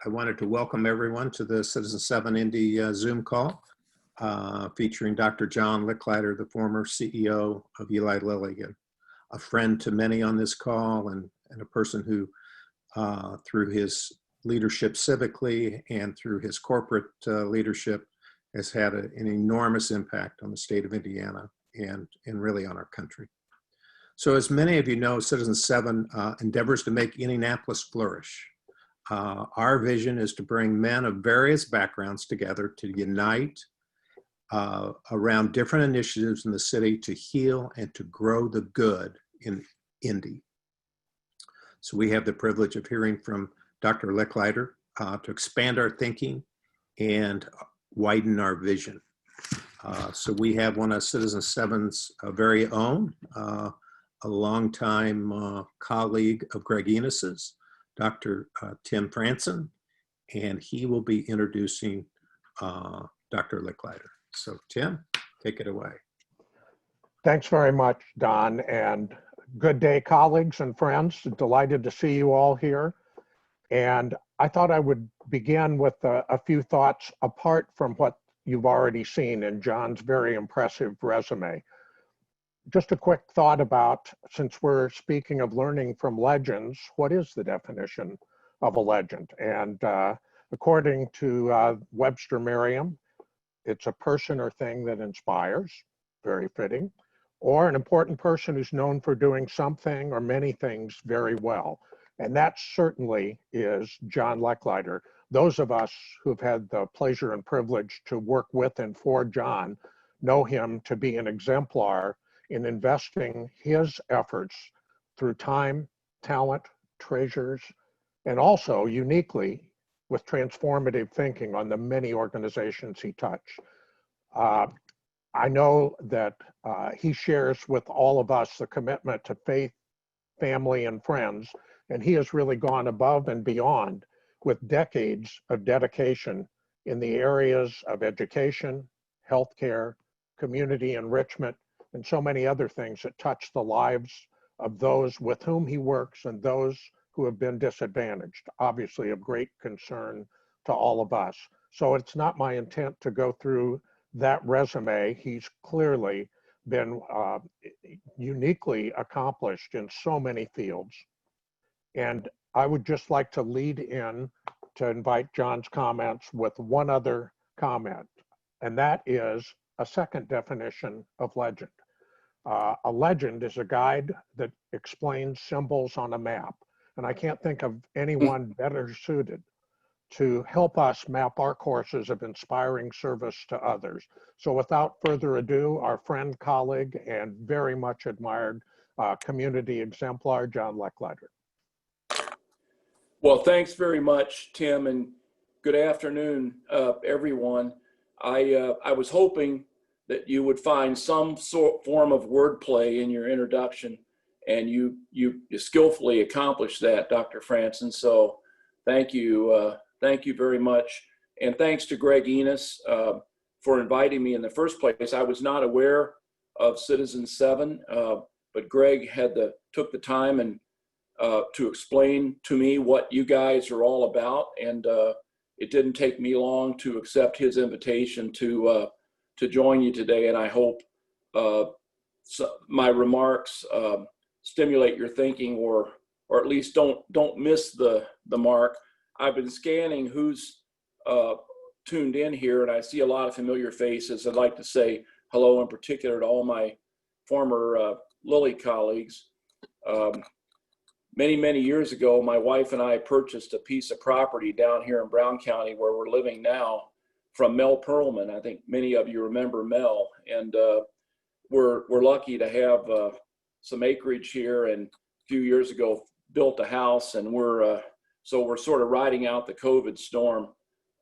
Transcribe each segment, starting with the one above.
I wanted to welcome everyone to the Citizen 7 Indy Zoom call featuring Dr. John Lechleiter, the former CEO of Eli Lilly, and a friend to many on this call, and a person who, through his leadership civically and through his corporate leadership, has had an enormous impact on the state of Indiana and really on our country. So as many of you know, Citizen 7 endeavors to make Indianapolis flourish. Our vision is to bring men of various backgrounds together to unite around different initiatives in the city to heal and to grow the good in Indy. So we have the privilege of hearing from Dr. Lechleiter to expand our thinking and widen our vision. So we have one of Citizen 7's very own, a longtime colleague of Greg Enos's, Dr. Tim Franson, and he will be introducing Dr. Lechleiter. So Tim, take it away. Thanks very much, Don, and good day, colleagues and friends. Delighted to see you all here. And I thought I would begin with a few thoughts apart from what you've already seen in John's very impressive resume. Just a quick thought about, since we're speaking of learning from legends, what is the definition of a legend? And according to Webster Merriam, it's a person or thing that inspires, very fitting, or an important person who's known for doing something or many things very well. And that certainly is John Lechleiter. Those of us who've had the pleasure and privilege to work with and for John know him to be an exemplar in investing his efforts through time, talent, treasures, and also uniquely with transformative thinking on the many organizations he touched. I know that he shares with all of us the commitment to faith, family, and friends, and he has really gone above and beyond with decades of dedication in the areas of education, healthcare, community enrichment, and so many other things that touch the lives of those with whom he works and those who have been disadvantaged, obviously of great concern to all of us. So it's not my intent to go through that resume. He's clearly been uniquely accomplished in so many fields. And I would just like to lead in to invite John's comments with one other comment, and that is a second definition of legend. A legend is a guide that explains symbols on a map. And I can't think of anyone better suited to help us map our courses of inspiring service to others. So without further ado, our friend, colleague, and very much admired community exemplar, John Lechleiter. Well, thanks very much, Tim, and good afternoon, everyone. I was hoping that you would find some form of wordplay in your introduction, and you skillfully accomplished that, Dr. Franson. So thank you very much, and thanks to Greg Enos for inviting me in the first place. I was not aware of Citizen 7, but Greg took the time and to explain to me what you guys are all about, and it didn't take me long to accept his invitation to join you today, and I hope my remarks stimulate your thinking, or at least don't miss the mark. I've been scanning who's tuned in here, and I see a lot of familiar faces. I'd like to say hello in particular to all my former Lilly colleagues. Many years ago, my wife and I purchased a piece of property down here in Brown County where we're living now from Mel Perlman. I think many of you remember Mel, and we're lucky to have some acreage here, and a few years ago built a house, and we're sort of riding out the COVID storm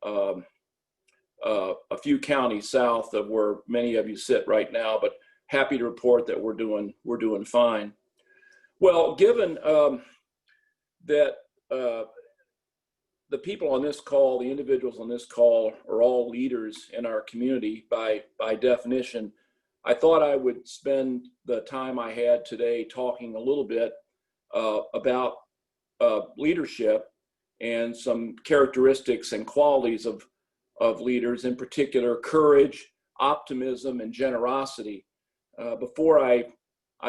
a few counties south of where many of you sit right now, but happy to report that we're doing fine. Well, given that the people on this call, the individuals on this call, are all leaders in our community by definition, I thought I would spend the time I had today talking a little bit about leadership and some characteristics and qualities of leaders, in particular, courage, optimism, and generosity. Before I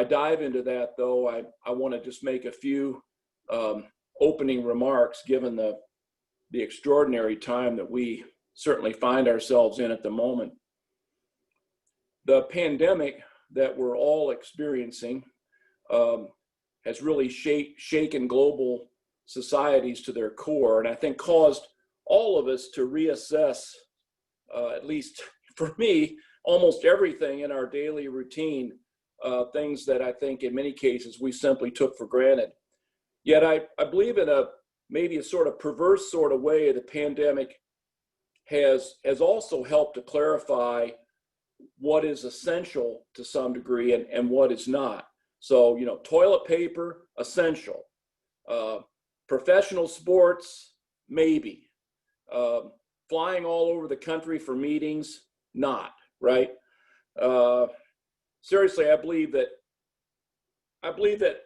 dive into that, though, I want to just make a few opening remarks, given the extraordinary time that we certainly find ourselves in at the moment. The pandemic that we're all experiencing has really shaken global societies to their core, and I think caused all of us to reassess, at least for me, almost everything in our daily routine, things that I think in many cases we simply took for granted. Yet I believe in maybe a sort of perverse sort of way, the pandemic has also helped to clarify what is essential to some degree and what is not. So, toilet paper, essential. Professional sports, maybe. Flying all over the country for meetings, not, right? Seriously, I believe that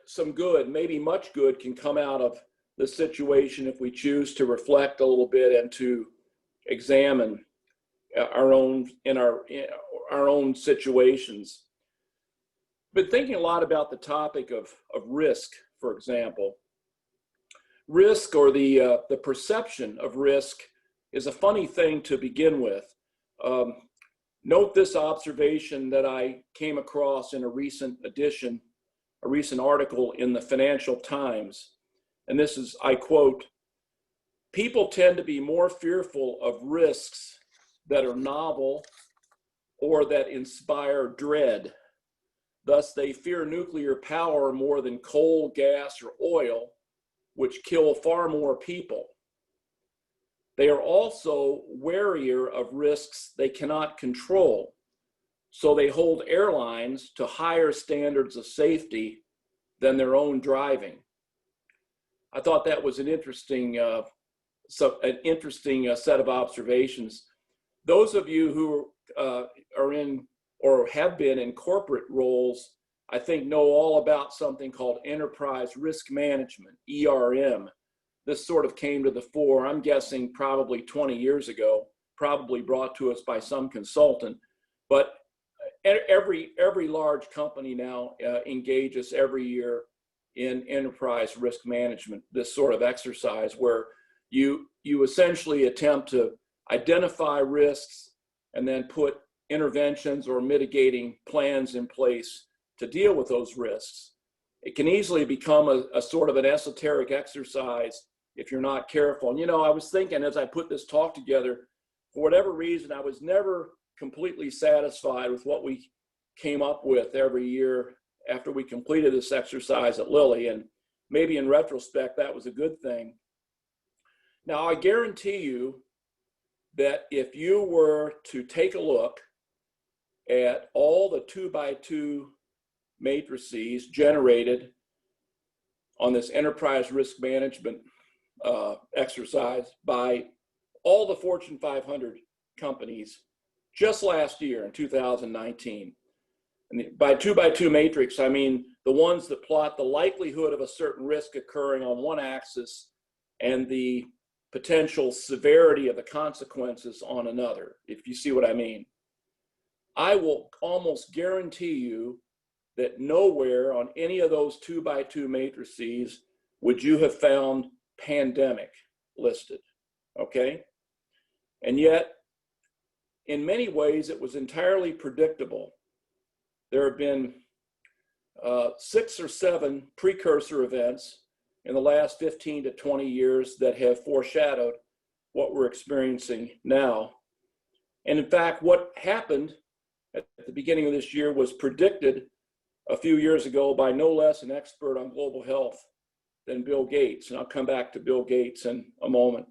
some good, maybe much good, can come out of the situation if we choose to reflect a little bit and to examine our own situations. Been thinking a lot about the topic of risk, for example. Risk, or the perception of risk, is a funny thing to begin with. Note this observation that I came across in a recent article in the Financial Times. And this is, I quote, "People tend to be more fearful of risks that are novel or that inspire dread. Thus, they fear nuclear power more than coal, gas, or oil, which kill far more people. They are also warier of risks they cannot control, so they hold airlines to higher standards of safety than their own driving." I thought that was an interesting set of observations. Those of you who are in or have been in corporate roles, I think, know all about something called enterprise risk management, ERM. This sort of came to the fore, I'm guessing, probably 20 years ago, probably brought to us by some consultant. But every large company now engages every year in enterprise risk management, this sort of exercise where you essentially attempt to identify risks and then put interventions or mitigating plans in place to deal with those risks. It can easily become a sort of an esoteric exercise if you're not careful. And I was thinking as I put this talk together, for whatever reason, I was never completely satisfied with what we came up with every year after we completed this exercise at Lilly. And maybe in retrospect, that was a good thing. Now, I guarantee you that if you were to take a look at all the 2x2 matrices generated on this enterprise risk management exercise by all the Fortune 500 companies just last year in 2019. And by 2x2 matrix, I mean the ones that plot the likelihood of a certain risk occurring on one axis and the potential severity of the consequences on another, if you see what I mean. I will almost guarantee you that nowhere on any of those 2x2 matrices would you have found pandemic listed, okay? And yet, in many ways, it was entirely predictable. There have been 6 or 7 precursor events in the last 15 to 20 years that have foreshadowed what we're experiencing now. And in fact, what happened at the beginning of this year was predicted a few years ago by no less an expert on global health than Bill Gates. And I'll come back to Bill Gates in a moment.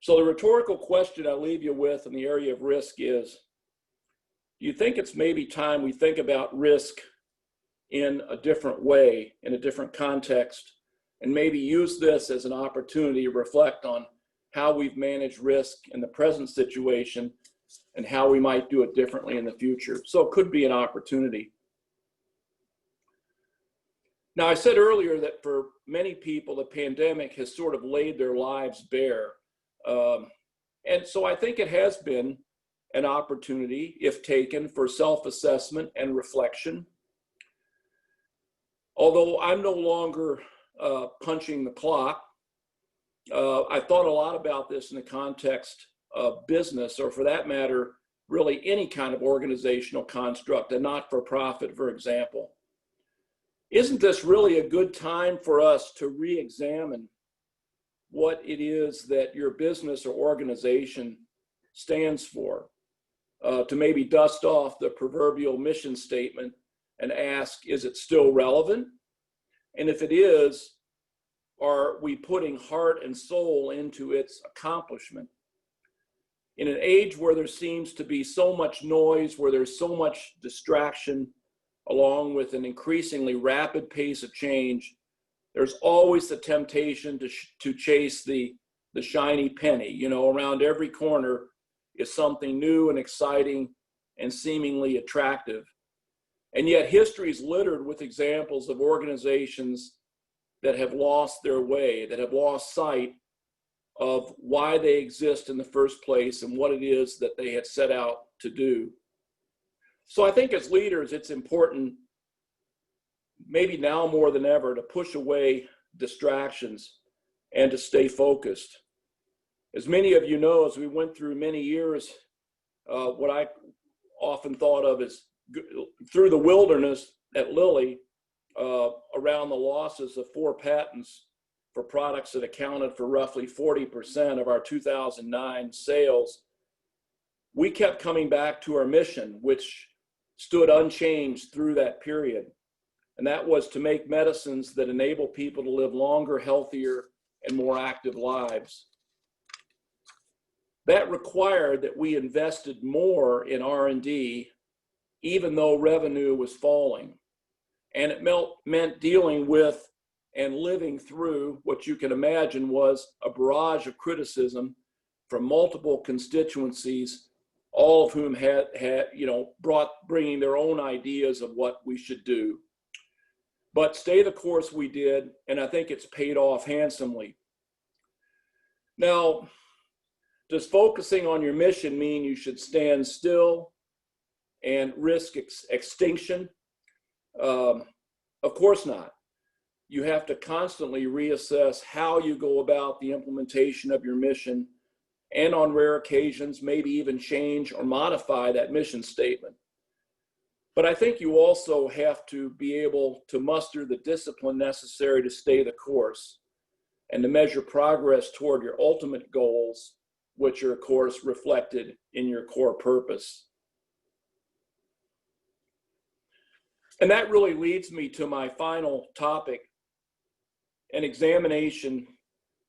So the rhetorical question I leave you with in the area of risk is, do you think it's maybe time we think about risk in a different way, in a different context, and maybe use this as an opportunity to reflect on how we've managed risk in the present situation and how we might do it differently in the future? So it could be an opportunity. Now, I said earlier that for many people, the pandemic has sort of laid their lives bare. And so I think it has been an opportunity, if taken, for self-assessment and reflection. Although I'm no longer punching the clock, I thought a lot about this in the context of business, or for that matter, really any kind of organizational construct, a not-for-profit, for example. Isn't this really a good time for us to re-examine what it is that your business or organization stands for? To maybe dust off the proverbial mission statement and ask, is it still relevant? And if it is, are we putting heart and soul into its accomplishment? In an age where there seems to be so much noise, where there's so much distraction, along with an increasingly rapid pace of change, there's always the temptation to chase the shiny penny. You know, around every corner is something new and exciting and seemingly attractive. And yet history is littered with examples of organizations that have lost their way, that have lost sight of why they exist in the first place and what it is that they had set out to do. So I think as leaders, it's important, maybe now more than ever, to push away distractions and to stay focused. As many of you know, as we went through many years, what I often thought of as through the wilderness at Lilly, around the losses of 4 patents for products that accounted for roughly 40% of our 2009 sales, we kept coming back to our mission, which stood unchanged through that period. And that was to make medicines that enable people to live longer, healthier, and more active lives. That required that we invested more in R&D, even though revenue was falling. And it meant dealing with and living through what you can imagine was a barrage of criticism from multiple constituencies, all of whom had bringing their own ideas of what we should do. But stay the course we did, and I think it's paid off handsomely. Now, does focusing on your mission mean you should stand still and risk extinction? Of course not. You have to constantly reassess how you go about the implementation of your mission, and on rare occasions, maybe even change or modify that mission statement. But I think you also have to be able to muster the discipline necessary to stay the course and to measure progress toward your ultimate goals, which are, of course, reflected in your core purpose. And that really leads me to my final topic, an examination,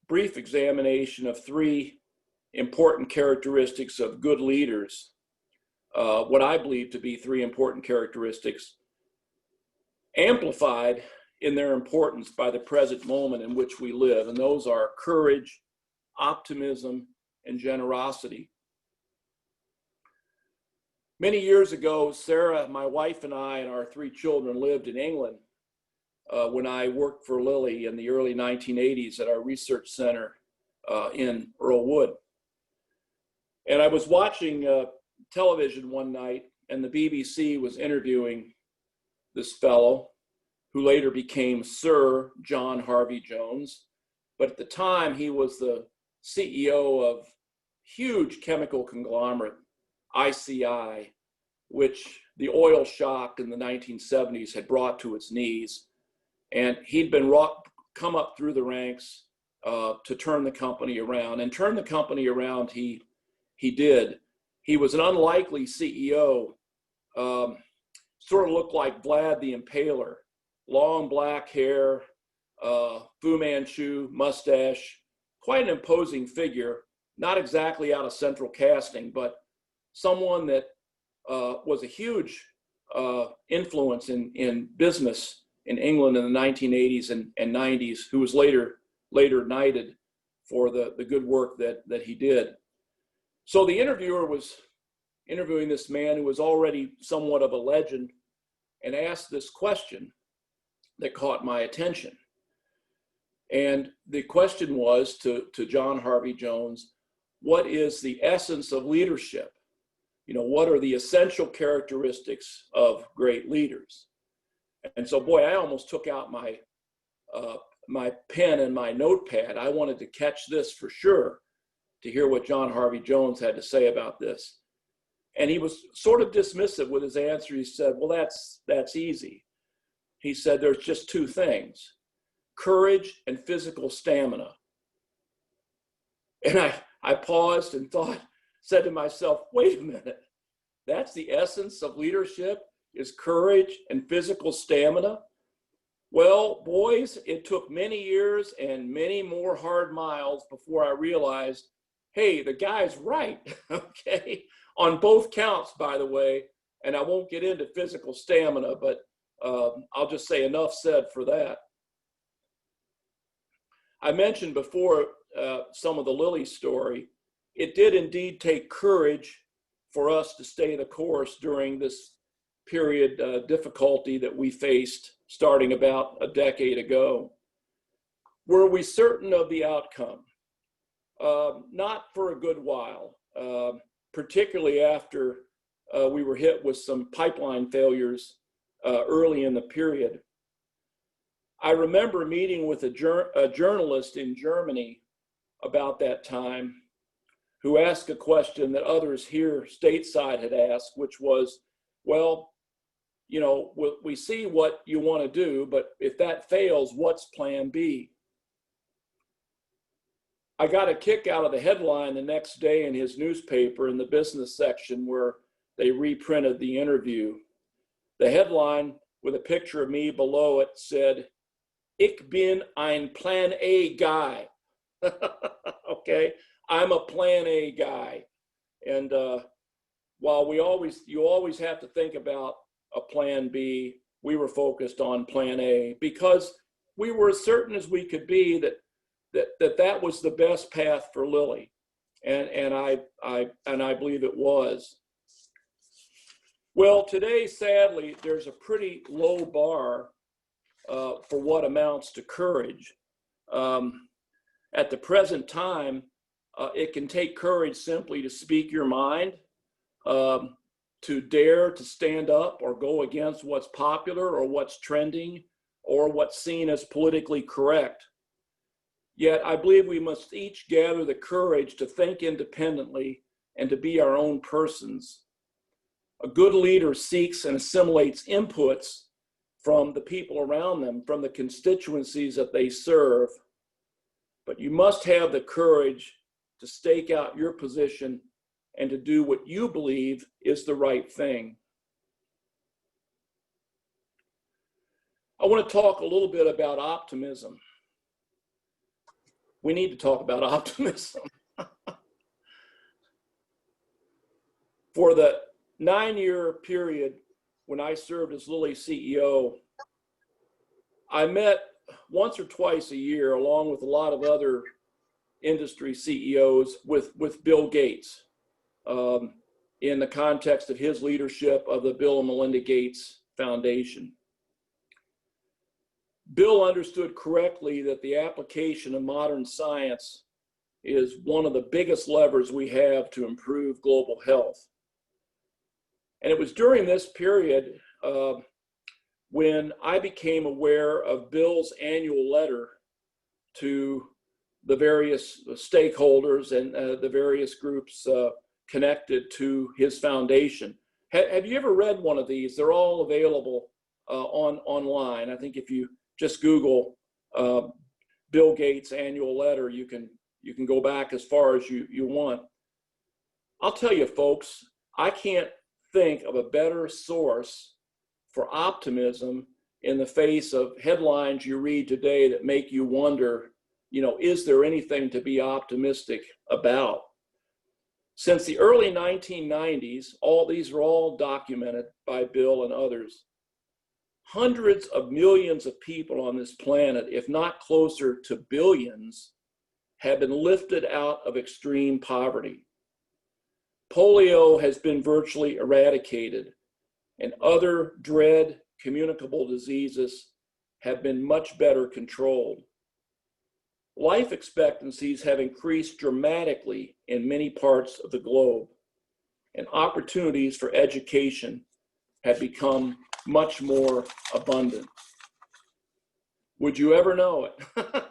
brief examination of 3 important characteristics of good leaders. What I believe to be 3 important characteristics, amplified in their importance by the present moment in which we live. And those are courage, optimism, and generosity. Many years ago, Sarah, my wife, and I and our 3 children lived in England when I worked for Lilly in the early 1980s at our research center in Earl Wood. And I was watching television one night, and the BBC was interviewing this fellow who later became Sir John Harvey Jones. But at the time, he was the CEO of huge chemical conglomerate, ICI, which the oil shock in the 1970s had brought to its knees. And he'd been come up through the ranks to turn the company around. And turn the company around, he did. He was an unlikely CEO, sort of looked like Vlad the Impaler, long black hair, Fu Manchu, mustache, quite an imposing figure, not exactly out of central casting, but someone that was a huge influence in business in England in the 1980s and 90s, who was later knighted for the good work that he did. So the interviewer was interviewing this man who was already somewhat of a legend and asked this question: that caught my attention. And the question was to John Harvey Jones, what is the essence of leadership? What are the essential characteristics of great leaders? And so, boy, I almost took out my pen and my notepad. I wanted to catch this for sure, to hear what John Harvey Jones had to say about this. And he was sort of dismissive with his answer. He said, well, that's easy. He said, there's just two things: courage and physical stamina. And I paused and said to myself, wait a minute, that's the essence of leadership, is courage and physical stamina? Well, boys, it took many years and many more hard miles before I realized, hey, the guy's right, okay? On both counts, by the way, and I won't get into physical stamina, but I'll just say enough said for that. I mentioned before some of the Lilly story. It did indeed take courage for us to stay the course during this period difficulty that we faced starting about a decade ago. Were we certain of the outcome? Not for a good while, particularly after we were hit with some pipeline failures early in the period. I remember meeting with a journalist in Germany about that time, who asked a question that others here stateside had asked, which was, well, we see what you want to do, but if that fails, what's plan B? I got a kick out of the headline the next day in his newspaper in the business section where they reprinted the interview. The headline, with a picture of me below it, said, "Ich bin ein Plan A guy." Okay, I'm a Plan A guy. And while you always have to think about a Plan B, we were focused on Plan A because we were as certain as we could be that was the best path for Lilly, and I believe it was. Well, today, sadly, there's a pretty low bar for what amounts to courage. At the present time, it can take courage simply to speak your mind, to dare to stand up or go against what's popular or what's trending or what's seen as politically correct. Yet I believe we must each gather the courage to think independently and to be our own persons. A good leader seeks and assimilates inputs from the people around them, from the constituencies that they serve. But you must have the courage to stake out your position and to do what you believe is the right thing. I want to talk a little bit about optimism. We need to talk about optimism. For the 9-year period when I served as Lilly CEO, I met once or twice a year, along with a lot of other industry CEOs, with Bill Gates in the context of his leadership of the Bill and Melinda Gates Foundation. Bill understood correctly that the application of modern science is one of the biggest levers we have to improve global health. And it was during this period when I became aware of Bill's annual letter to the various stakeholders and the various groups connected to his foundation. Have you ever read one of these? They're all available online. I think if you just Google Bill Gates annual letter, you can go back as far as you want. I'll tell you, folks, I can't think of a better source for optimism in the face of headlines you read today that make you wonder, is there anything to be optimistic about? Since the early 1990s, these are all documented by Bill and others. Hundreds of millions of people on this planet, if not closer to billions, have been lifted out of extreme poverty. Polio has been virtually eradicated, and other dread communicable diseases have been much better controlled. Life expectancies have increased dramatically in many parts of the globe, and opportunities for education have become much more abundant. Would you ever know it?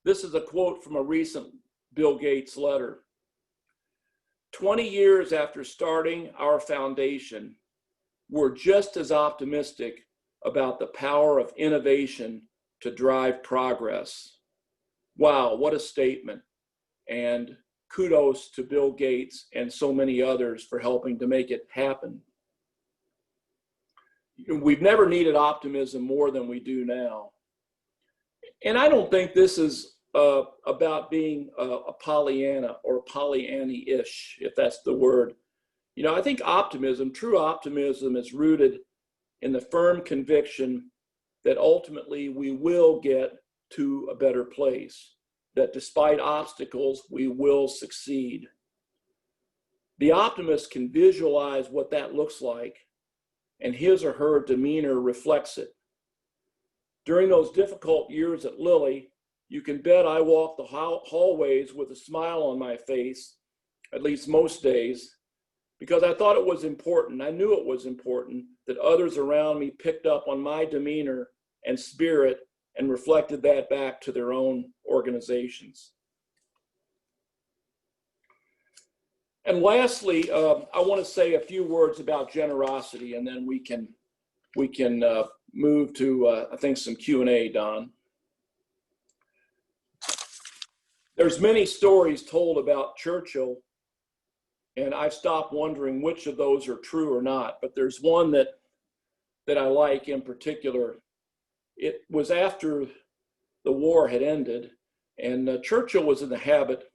This is a quote from a recent Bill Gates letter. 20 years after starting our foundation, we're just as optimistic about the power of innovation to drive progress. Wow, what a statement. And kudos to Bill Gates and so many others for helping to make it happen. We've never needed optimism more than we do now. And I don't think this is about being a Pollyanna or Pollyanny-ish, if that's the word. You know, I think optimism, true optimism, is rooted in the firm conviction that ultimately we will get to a better place, that despite obstacles, we will succeed. The optimist can visualize what that looks like, and his or her demeanor reflects it. During those difficult years at Lilly, you can bet I walked the hallways with a smile on my face, at least most days, because I thought it was important. I knew it was important that others around me picked up on my demeanor and spirit and reflected that back to their own organizations. And lastly, I want to say a few words about generosity, and then we can move to, I think, some Q&A, Don. There's many stories told about Churchill, and I've stopped wondering which of those are true or not, but there's one that I like in particular. It was after the war had ended, and Churchill was in the habit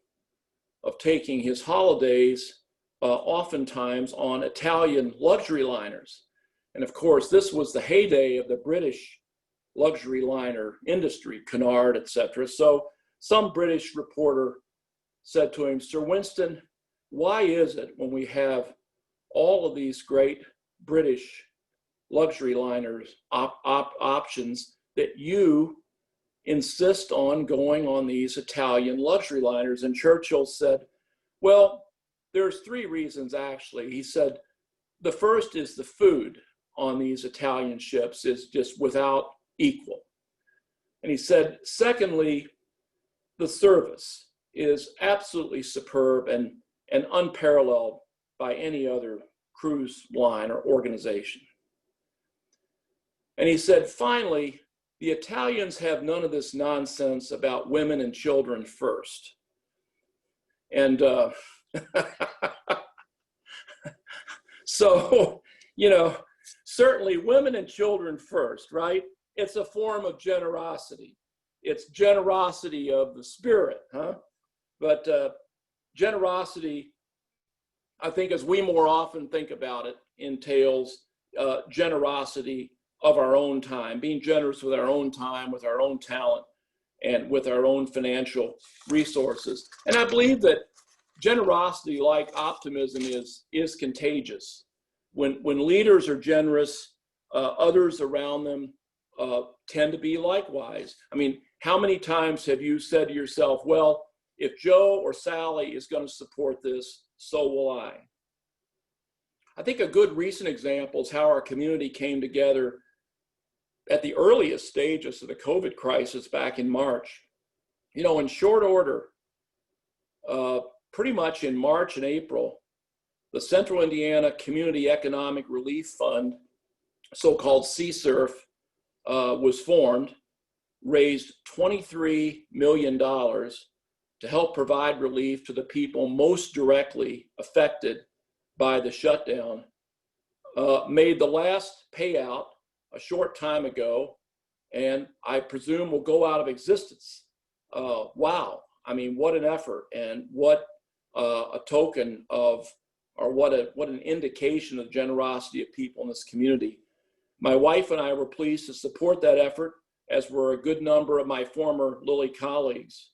of taking his holidays oftentimes on Italian luxury liners. And of course, this was the heyday of the British luxury liner industry, Cunard, etc. So some British reporter said to him, "Sir Winston, why is it when we have all of these great British luxury liners options that you insist on going on these Italian luxury liners?" And Churchill said, "Well, there's three reasons actually." He said, "The first is the food on these Italian ships is just without equal." And he said, "Secondly, the service is absolutely superb and unparalleled by any other cruise line or organization." And he said, "Finally, the Italians have none of this nonsense about women and children first." And so, you know, certainly women and children first, right? It's a form of generosity. It's generosity of the spirit, huh? But generosity, I think, as we more often think about it, entails generosity of our own time, being generous with our own time, with our own talent, and with our own financial resources. And I believe that generosity, like optimism, is contagious. When leaders are generous, others around them tend to be likewise. I mean, how many times have you said to yourself, well, if Joe or Sally is going to support this, so will I? I think a good recent example is how our community came together at the earliest stages of the COVID crisis back in March. You know, in short order, pretty much in March and April, the Central Indiana Community Economic Relief Fund, so-called CSERF, was formed, raised $23 million to help provide relief to the people most directly affected by the shutdown, made the last payout a short time ago, and I presume will go out of existence. Wow, I mean, what an effort, and what a token of, or what an indication of the generosity of people in this community. My wife and I were pleased to support that effort, as were a good number of my former Lilly colleagues.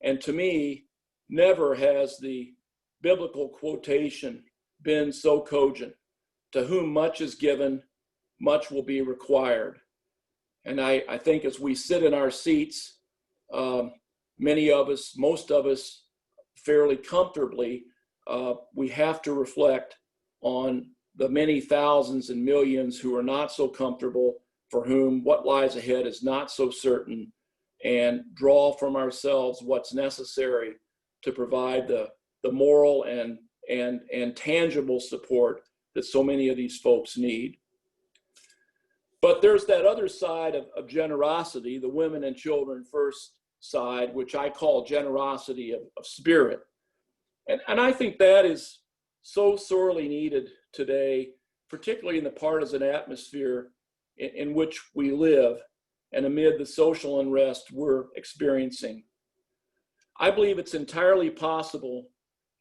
And to me, never has the biblical quotation been so cogent: to whom much is given, much will be required. And I think as we sit in our seats, many of us, most of us, fairly comfortably, we have to reflect on the many thousands and millions who are not so comfortable, for whom what lies ahead is not so certain, and draw from ourselves what's necessary to provide the moral and tangible support that so many of these folks need. But there's that other side of generosity, the women and children first side, which I call generosity of spirit. And I think that is so sorely needed today, particularly in the partisan atmosphere in which we live and amid the social unrest we're experiencing. I believe it's entirely possible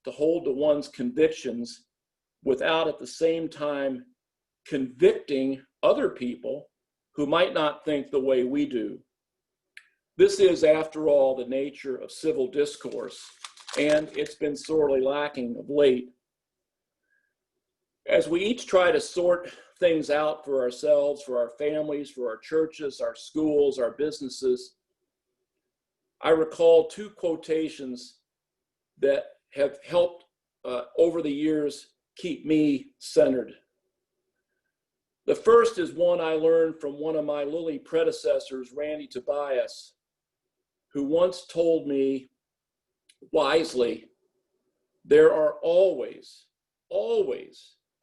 to hold to one's convictions without at the same time convicting other people who might not think the way we do. This is, after all, the nature of civil discourse, and it's been sorely lacking of late. As we each try to sort things out for ourselves, for our families, for our churches, our schools, our businesses, I recall two quotations that have helped over the years keep me centered. The first is one I learned from one of my Lilly predecessors, Randy Tobias, who once told me wisely, there are always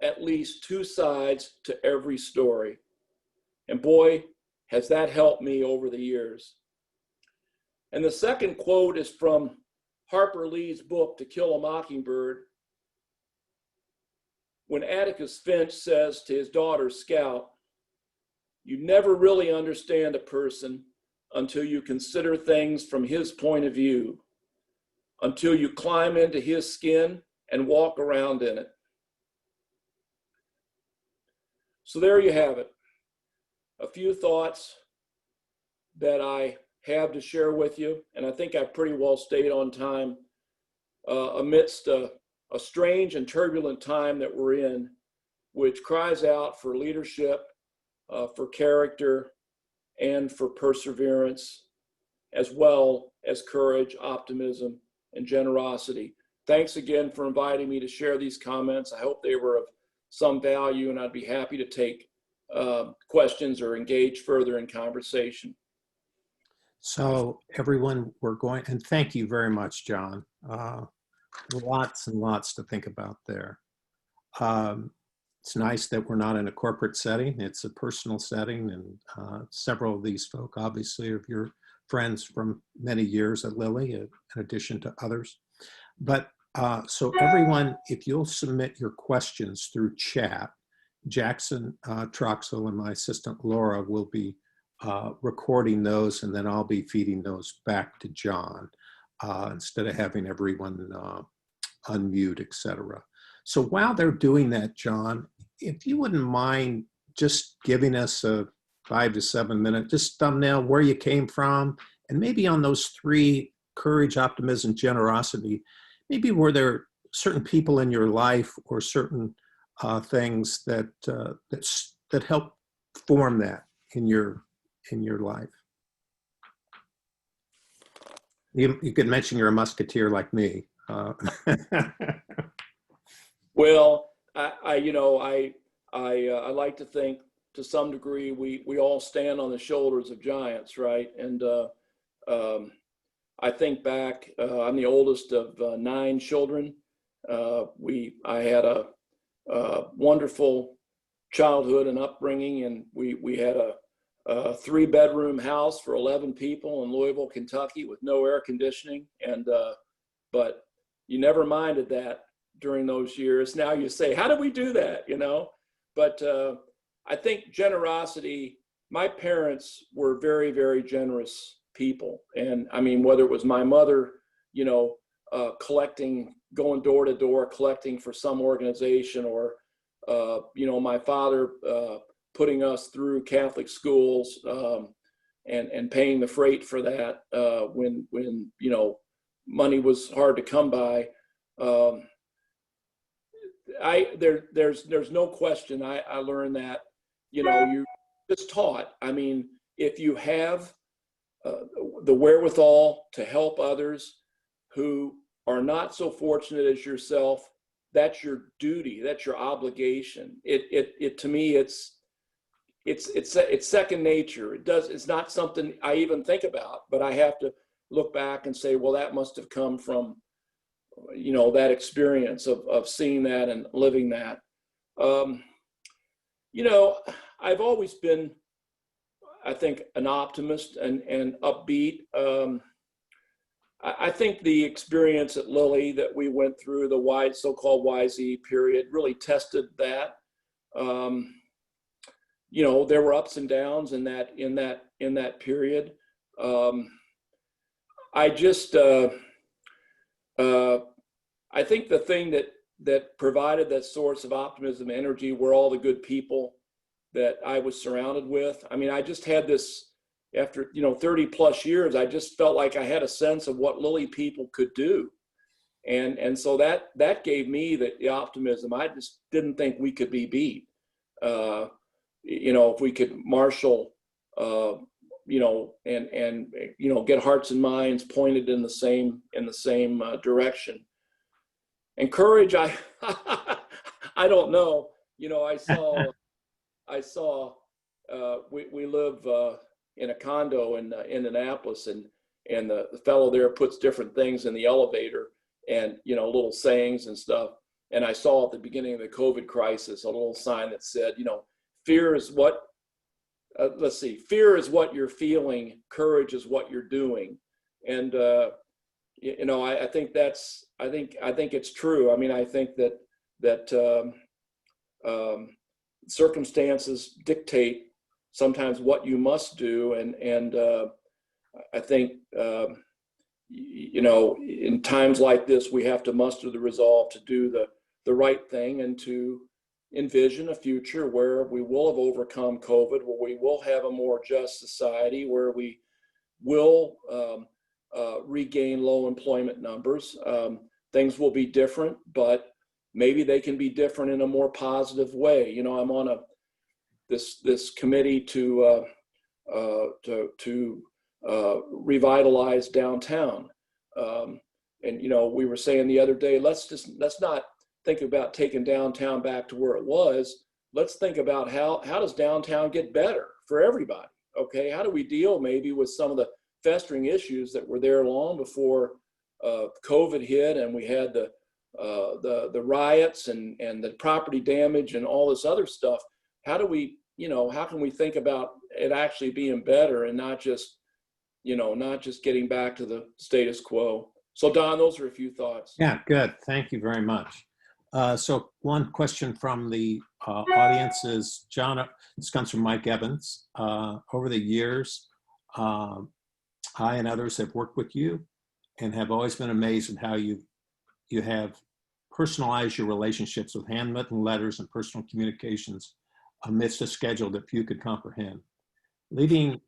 at least two sides to every story. And boy, has that helped me over the years. And the second quote is from Harper Lee's book, To Kill a Mockingbird, when Atticus Finch says to his daughter, Scout, you never really understand a person until you consider things from his point of view, until you climb into his skin and walk around in it. So there you have it. A few thoughts that I have to share with you, and I think I pretty well stayed on time amidst a strange and turbulent time that we're in, which cries out for leadership, for character, and for perseverance, as well as courage, optimism, and generosity. Thanks again for inviting me to share these comments. I hope they were of some value, and I'd be happy to take questions or engage further in conversation. So everyone, we're going, and thank you very much, John. Lots and lots to think about there. It's nice that we're not in a corporate setting. It's a personal setting, and several of these folk obviously are your friends from many years at Lilly, in addition to others. But so everyone, if you'll submit your questions through chat, Jackson Troxel and my assistant Laura will be recording those, and then I'll be feeding those back to John instead of having everyone unmute, etc. So while they're doing that, John, if you wouldn't mind just giving us a 5 to 7 minute, just thumbnail where you came from, and maybe on those three, courage, optimism, generosity, maybe were there certain people in your life or certain things that that help form that in your life? You could mention you're a musketeer like me. Well, I like to think to some degree we all stand on the shoulders of giants, right? And I think back, I'm the oldest of 9 children. I had a wonderful childhood and upbringing, and we had a 3-bedroom house for 11 people in Louisville, Kentucky, with no air conditioning. And but you never minded that during those years. Now you say, how did we do that? But I think generosity, my parents were very, very generous people. And I mean, whether it was my mother, collecting, going door to door, collecting for some organization, or, my father putting us through Catholic schools and paying the freight for that when money was hard to come by. There's no question. I learned that, you're just taught. I mean, if you have the wherewithal to help others who are not so fortunate as yourself, that's your duty, that's your obligation. It to me, it's second nature. It's not something I even think about, but I have to look back and say, well, that must have come from, that experience of seeing that and living that. I've always been, I think, an optimist and upbeat. I think the experience at Lilly that we went through, the so-called YZ period, really tested that. There were ups and downs in that period. I think the thing that provided that source of optimism and energy were all the good people that I was surrounded with. I mean, I just had this, after 30 plus years, I just felt like I had a sense of what Lilly people could do. And so that gave me the optimism. I just didn't think we could be beat. If we could marshal, and get hearts and minds pointed in the same direction. And courage, I don't know. I saw we live in a condo in Indianapolis, and the fellow there puts different things in the elevator, and little sayings and stuff. And I saw at the beginning of the COVID crisis a little sign that said, fear is what fear is what you're feeling, courage is what you're doing. And I think it's true. I mean, I think that circumstances dictate sometimes what you must do, and I think in times like this, we have to muster the resolve to do the right thing and to envision a future where we will have overcome COVID, where we will have a more just society, where we will regain low employment numbers. Things will be different, but maybe they can be different in a more positive way. I'm on this committee to revitalize downtown, and we were saying the other day, let's not think about taking downtown back to where it was. Let's think about how does downtown get better for everybody? Okay, how do we deal maybe with some of the festering issues that were there long before COVID hit, and we had the riots and the property damage and all this other stuff? How do we, how can we think about it actually being better and not just getting back to the status quo? So Don, those are a few thoughts. Yeah, good. Thank you very much. So one question from the audience is, John, this comes from Mike Evans. Over the years, I and others have worked with you and have always been amazed at how you have personalized your relationships with handwritten letters and personal communications amidst a schedule that few could comprehend. Leading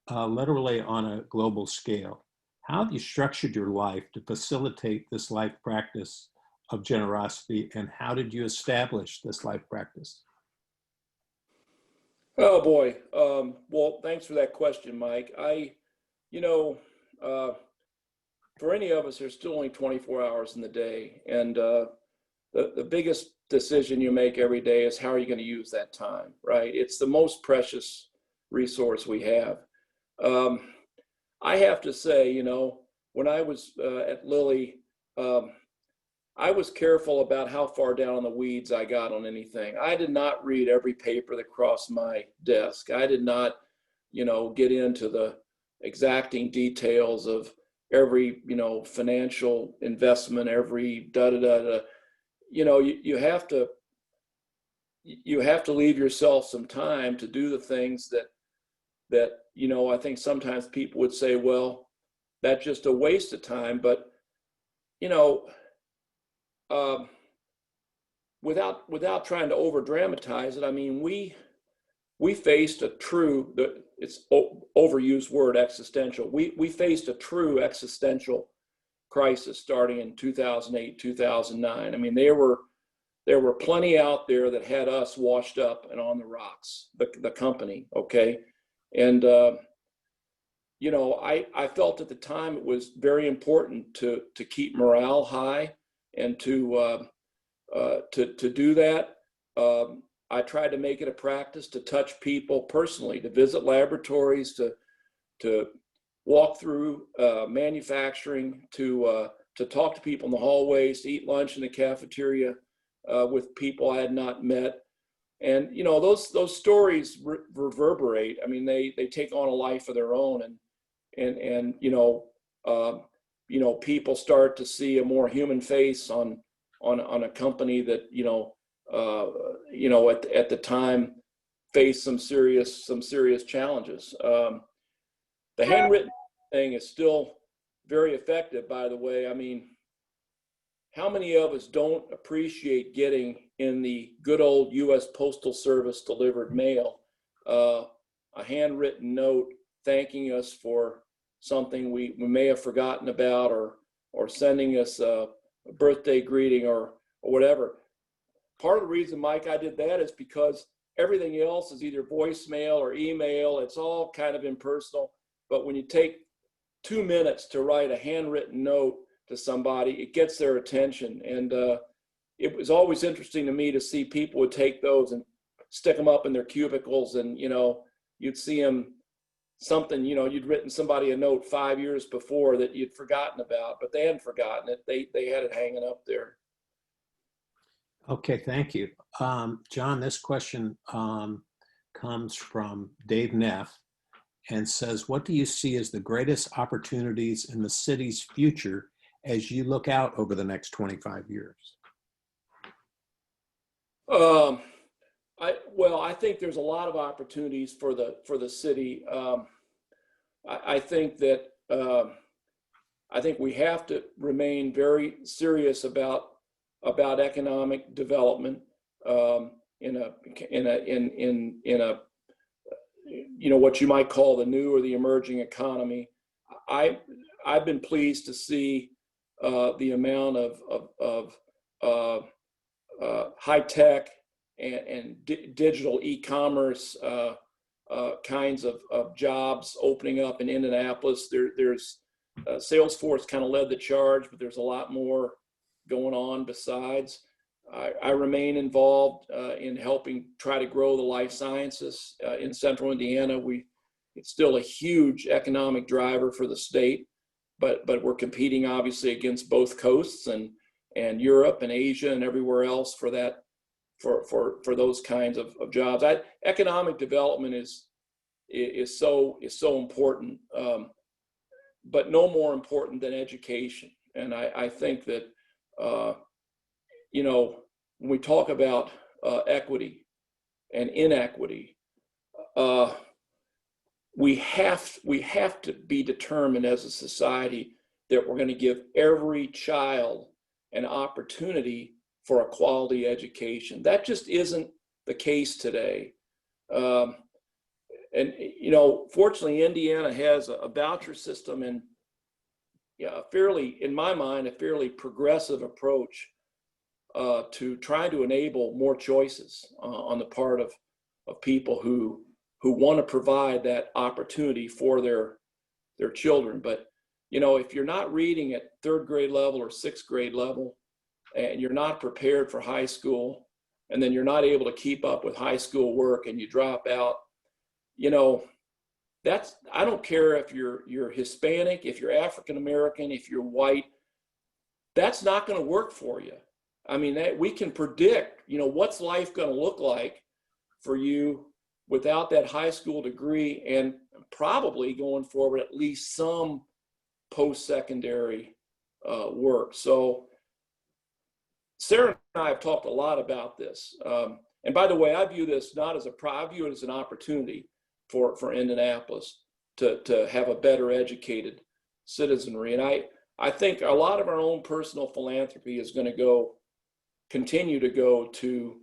literally on a global scale, how have you structured your life to facilitate this life practice of generosity, and how did you establish this life practice? Oh boy. Well, thanks for that question, Mike. For any of us, there's still only 24 hours in the day. And the biggest decision you make every day is how are you going to use that time, right? It's the most precious resource we have. I have to say, when I was at Lilly, I was careful about how far down in the weeds I got on anything. I did not read every paper that crossed my desk. I did not, get into the exacting details of every, financial investment, every da-da-da-da. You have to leave yourself some time to do the things that I think sometimes people would say, well, that's just a waste of time. But, without trying to over dramatize it, I mean, we faced a true, it's overused word, existential. We faced a true existential crisis starting in 2008, 2009. I mean, there were plenty out there that had us washed up and on the rocks, the company, okay? And you know, I felt at the time it was very important to keep morale high, and to do that. I tried to make it a practice to touch people personally, to visit laboratories, to walk through manufacturing, to talk to people in the hallways, to eat lunch in the cafeteria with people I had not met. And you know, those stories reverberate. I mean, they take on a life of their own, and you know, people start to see a more human face on a company that at the time faced some serious challenges. The handwritten thing is still very effective, by the way. I mean, how many of us don't appreciate getting in the good old U.S. Postal Service delivered mail a handwritten note thanking us for something we may have forgotten about, or sending us a birthday greeting or whatever. Part of the reason, Mike, I did that is because everything else is either voicemail or email. It's all kind of impersonal. But when you take 2 minutes to write a handwritten note to somebody, it gets their attention. And it was always interesting to me to see people would take those and stick them up in their cubicles, and you know, you'd see them something, you know, you'd written somebody a note 5 years before that you'd forgotten about, but they hadn't forgotten it. They had it hanging up there. Okay, thank you. John, this question comes from Dave Neff and says, what do you see as the greatest opportunities in the city's future as you look out over the next 25 years? I think there's a lot of opportunities for the city. I think that I think we have to remain very serious about economic development in a you know, what you might call the new or the emerging economy. I've been pleased to see the amount of high tech and digital e-commerce kinds of jobs opening up in Indianapolis. There's Salesforce kind of led the charge, but there's a lot more going on besides. I remain involved in helping try to grow the life sciences in central Indiana. It's still a huge economic driver for the state, but we're competing obviously against both coasts and Europe and Asia and everywhere else for that, for those kinds of jobs. Economic development is so important, but no more important than education. And I think that you know, when we talk about equity and inequity, we have to be determined as a society that we're going to give every child an opportunity for a quality education. That just isn't the case today. And you know, fortunately, Indiana has a voucher system and in my mind, a fairly progressive approach to trying to enable more choices on the part of people who want to provide that opportunity for their children. But you know, if you're not reading at 3rd grade level or 6th grade level, and you're not prepared for high school, and then you're not able to keep up with high school work and you drop out, you know, I don't care if you're Hispanic, if you're African American, if you're white, that's not going to work for you. I mean, we can predict, you know, what's life going to look like for you without that high school degree, and probably going forward at least some post-secondary work. So Sarah and I have talked a lot about this. And by the way, I view this not as I view it as an opportunity for Indianapolis to have a better educated citizenry. And I think a lot of our own personal philanthropy is going to continue to go to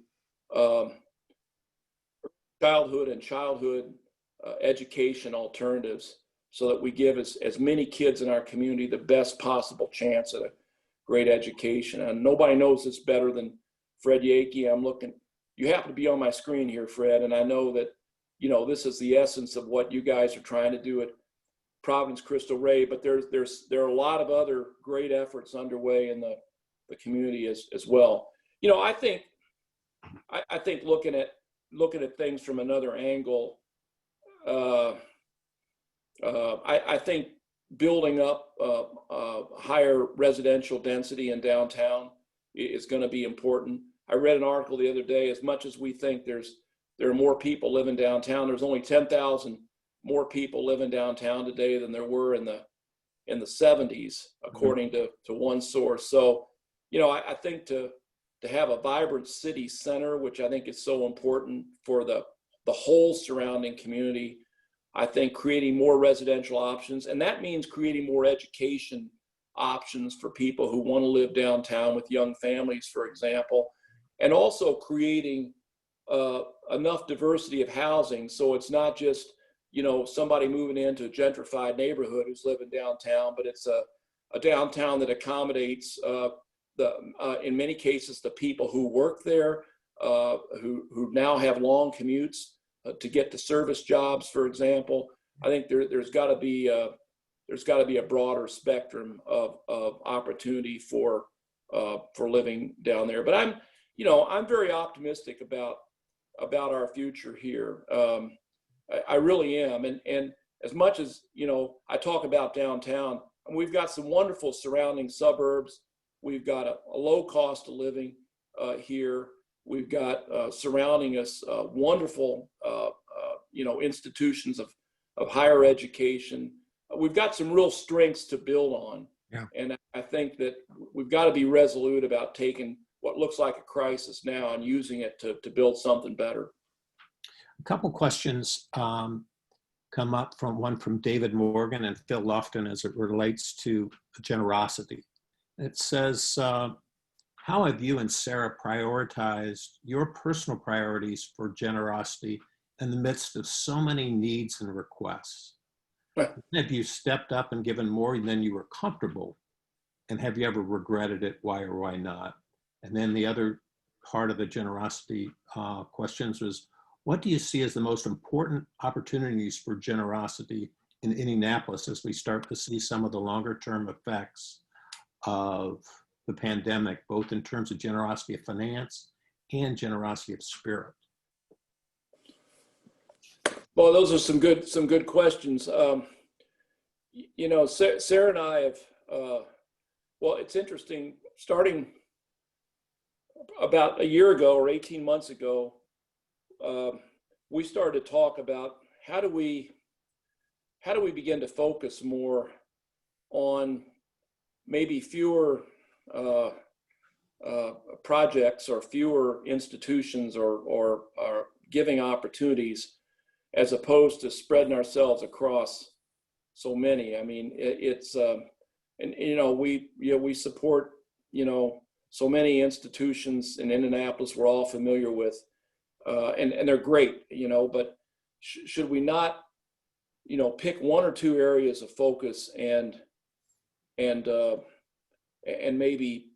childhood education alternatives, so that we give as many kids in our community the best possible chance at a great education. And nobody knows this better than Fred Yakey. You happen to be on my screen here, Fred, and I know that this is the essence of what you guys are trying to do at Providence Crystal Ray, but there are a lot of other great efforts underway in the community as well. I think looking at things from another angle, I think building up higher residential density in downtown is going to be important. I read an article the other day. As much as we think there are more people living downtown, there's only 10,000 more people living downtown today than there were in the 70s, according to one source. So, I think to have a vibrant city center, which I think is so important for the whole surrounding community, I think creating more residential options, and that means creating more education options for people who want to live downtown with young families, for example, and also creating enough diversity of housing. So it's not just, somebody moving into a gentrified neighborhood who's living downtown, but it's a downtown that accommodates in many cases, the people who work there, who now have long commutes to get to service jobs, for example. I think there's got to be a broader spectrum of opportunity for living down there. But I'm very optimistic about our future here. I really am. And as much as, I talk about downtown, and we've got some wonderful surrounding suburbs. We've got a low cost of living here. We've got surrounding us wonderful, institutions of higher education. We've got some real strengths to build on. Yeah. And I think that we've got to be resolute about taking what looks like a crisis now and using it to build something better. A couple questions come up, one from David Morgan and Phil Lofton as it relates to generosity. It says, how have you and Sarah prioritized your personal priorities for generosity in the midst of so many needs and requests? Have you stepped up and given more than you were comfortable? And have you ever regretted it? Why or why not? And then the other part of the generosity questions was, what do you see as the most important opportunities for generosity in Indianapolis as we start to see some of the longer term effects of the pandemic, both in terms of generosity of finance and generosity of spirit? Well, those are some good questions. Sarah and I have, well, it's interesting, starting about a year ago or 18 months ago, we started to talk about how do we begin to focus more on maybe fewer projects or fewer institutions or giving opportunities, as opposed to spreading ourselves across so many. I mean, we support, so many institutions in Indianapolis we're all familiar with, and they're great, but should we not, pick one or two areas of focus and maybe,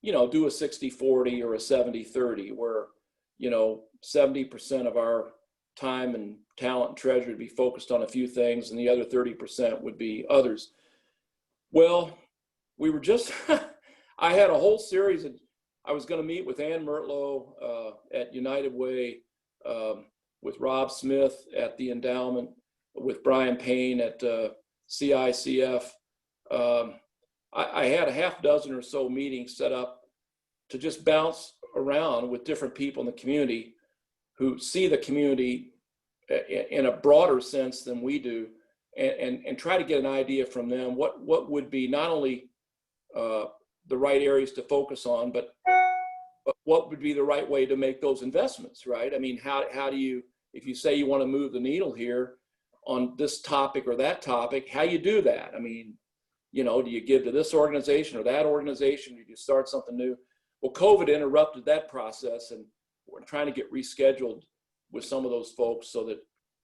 do a 60-40 or a 70-30 where, 70% of our time and talent and treasure would be focused on a few things and the other 30% would be others. Well, we were just, I had a whole series I was going to meet with Ann Mertlow at United Way, with Rob Smith at the Endowment, with Brian Payne at CICF. I had a half dozen or so meetings set up to just bounce around with different people in the community who see the community in a broader sense than we do, and try to get an idea from them what would be not only the right areas to focus on, but what would be the right way to make those investments, right? I mean, how do you, if you say you want to move the needle here on this topic or that topic, how you do that? I mean, do you give to this organization or that organization? Do you start something new? Well, COVID interrupted that process, and we're trying to get rescheduled with some of those folks so that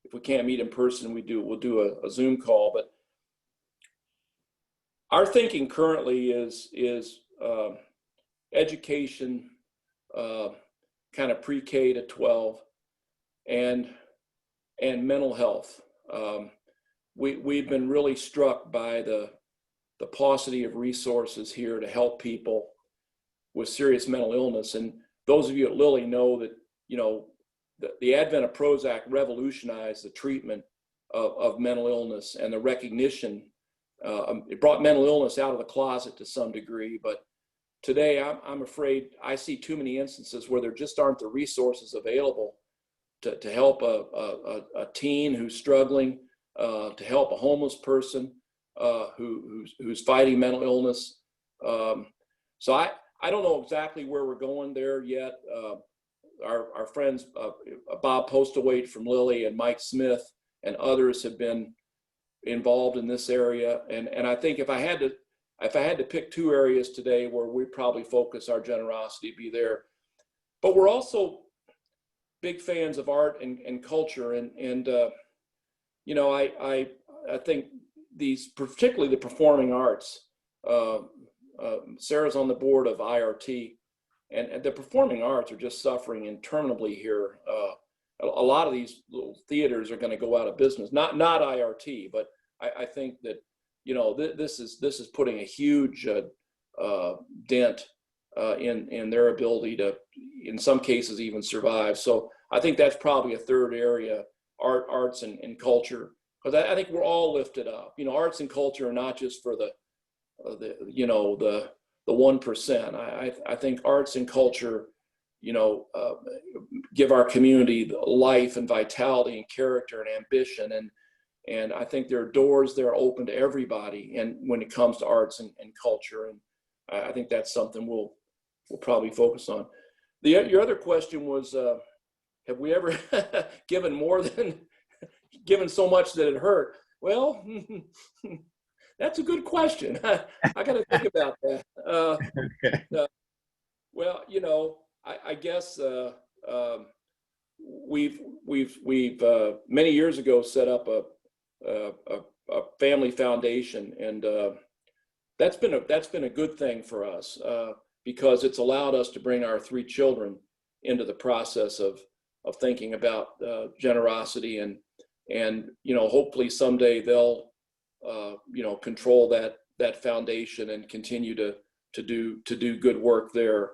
if we can't meet in person, we'll do a Zoom call. But our thinking currently is education, kind of pre-K to 12, and and mental health. We've been really struck by the paucity of resources here to help people with serious mental illness. And those of you at Lilly know that, the advent of Prozac revolutionized the treatment of mental illness and the recognition. It brought mental illness out of the closet to some degree, but today I'm afraid I see too many instances where there just aren't the resources available to help a teen who's struggling, to help a homeless person who's fighting mental illness. So I don't know exactly where we're going there yet. Our friends, Bob Postlewaite from Lilly and Mike Smith and others have been involved in this area. And I think if I had to pick two areas today where we probably focus our generosity, be there. But we're also big fans of art and culture. And I think these, particularly the performing arts, Sarah's on the board of IRT, and the performing arts are just suffering interminably here. A lot of these little theaters are going to go out of business. Not IRT, but I think that this is putting a huge dent in their ability to, in some cases, even survive. So I think that's probably a third area: arts and culture, because I think we're all lifted up. Arts and culture are not just for the 1%. I think arts and culture, give our community life and vitality and character and ambition. And I think there are doors that are open to everybody. And when it comes to arts and culture, and I think that's something we'll probably focus on. Your other question was, have we ever given so much that it hurt? Well, that's a good question. I got to think about that. Well, I guess we've many years ago set up a family foundation, and that's been a good thing for us because it's allowed us to bring our 3 children into the process of thinking about generosity, and hopefully someday they'll control that foundation and continue to do good work there.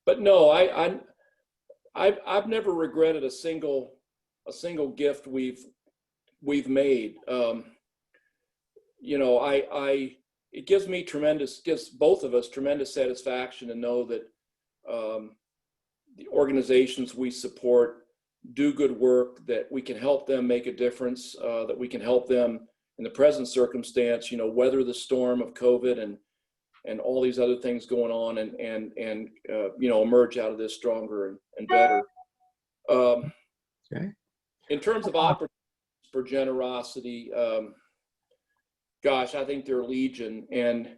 But no, I've never regretted a single gift we've made. It gives both of us tremendous satisfaction to know that the organizations we support do good work, that we can help them make a difference, that we can help them in the present circumstance, weather the storm of COVID and all these other things going on, and emerge out of this stronger and better. Okay. In terms of opportunities for generosity, gosh, I think there are legion, and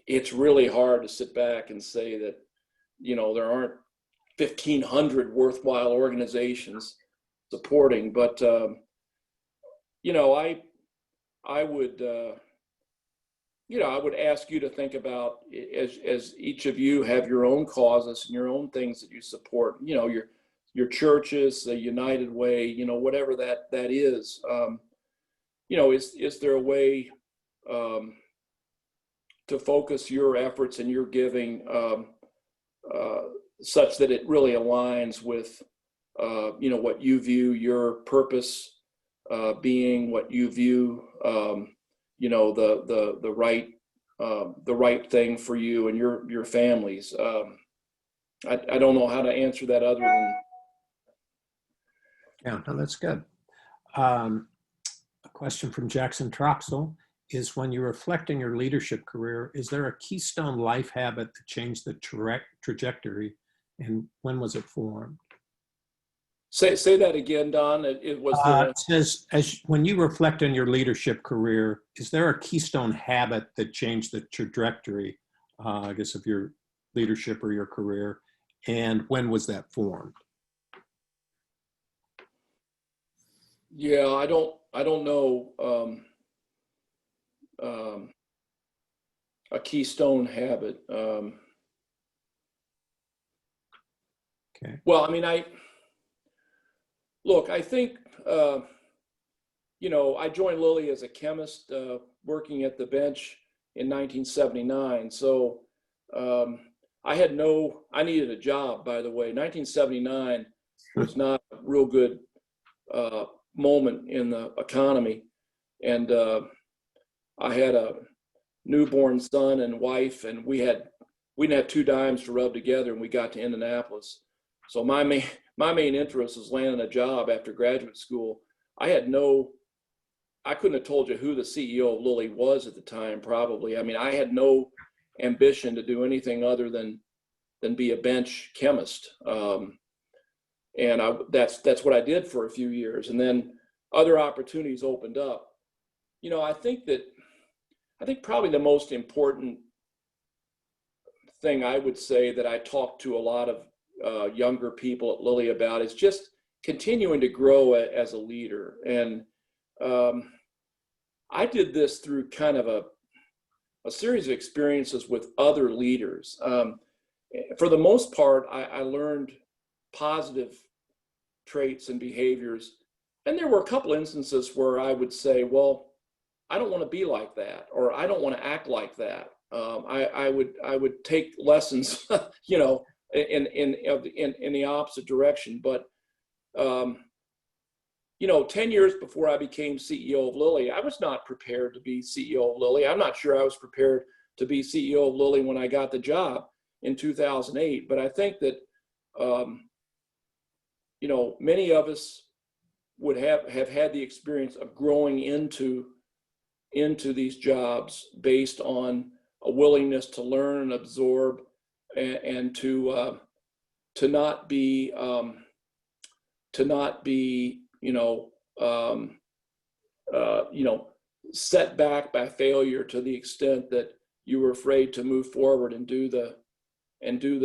it's really hard to sit back and say that, there aren't 1,500 worthwhile organizations supporting, but I would ask you to think about, as each of you have your own causes and your own things that you support, your churches, the United Way, whatever that is, is there a way to focus your efforts and your giving such that it really aligns with, what you view your purpose being, what you view, the right thing for you and your families. I don't know how to answer that other than. Yeah, no, that's good. A question from Jackson Troxel is, when you reflect on your leadership career, is there a keystone life habit that changed the trajectory, and when was it formed? Say that again, Don. It was the. It says, when you reflect on your leadership career, is there a keystone habit that changed the trajectory, I guess, of your leadership or your career, and when was that formed? Yeah, I don't know a keystone habit. Okay. Well, I mean, Look, I think, I joined Lilly as a chemist working at the bench in 1979. So I needed a job, by the way. 1979 was not a real good moment in the economy. And I had a newborn son and wife, and we didn't have two dimes to rub together, and we got to Indianapolis. So my main interest was landing a job after graduate school. I couldn't have told you who the CEO of Lilly was at the time, probably. I mean, I had no ambition to do anything other than be a bench chemist. And that's what I did for a few years. And then other opportunities opened up. I think probably the most important thing I would say that I talk to a lot of younger people at Lilly about is just continuing to grow as a leader. And I did this through kind of a series of experiences with other leaders. For the most part, I learned positive traits and behaviors. And there were a couple instances where I would say, well, I don't want to be like that, or I don't want to act like that. I would take lessons, in the opposite direction. But 10 years before I became CEO of Lilly, I was not prepared to be CEO of Lilly. I'm not sure I was prepared to be CEO of Lilly when I got the job in 2008. But I think that, many of us would have had the experience of growing into these jobs based on a willingness to learn and absorb, and to not be set back by failure to the extent that you were afraid to move forward and do the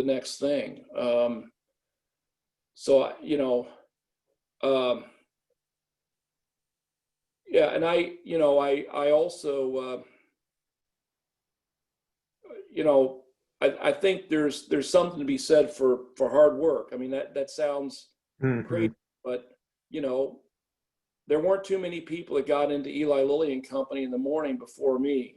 next thing. Yeah, and I also, I think there's something to be said for hard work. I mean, that sounds great, but there weren't too many people that got into Eli Lilly and Company in the morning before me.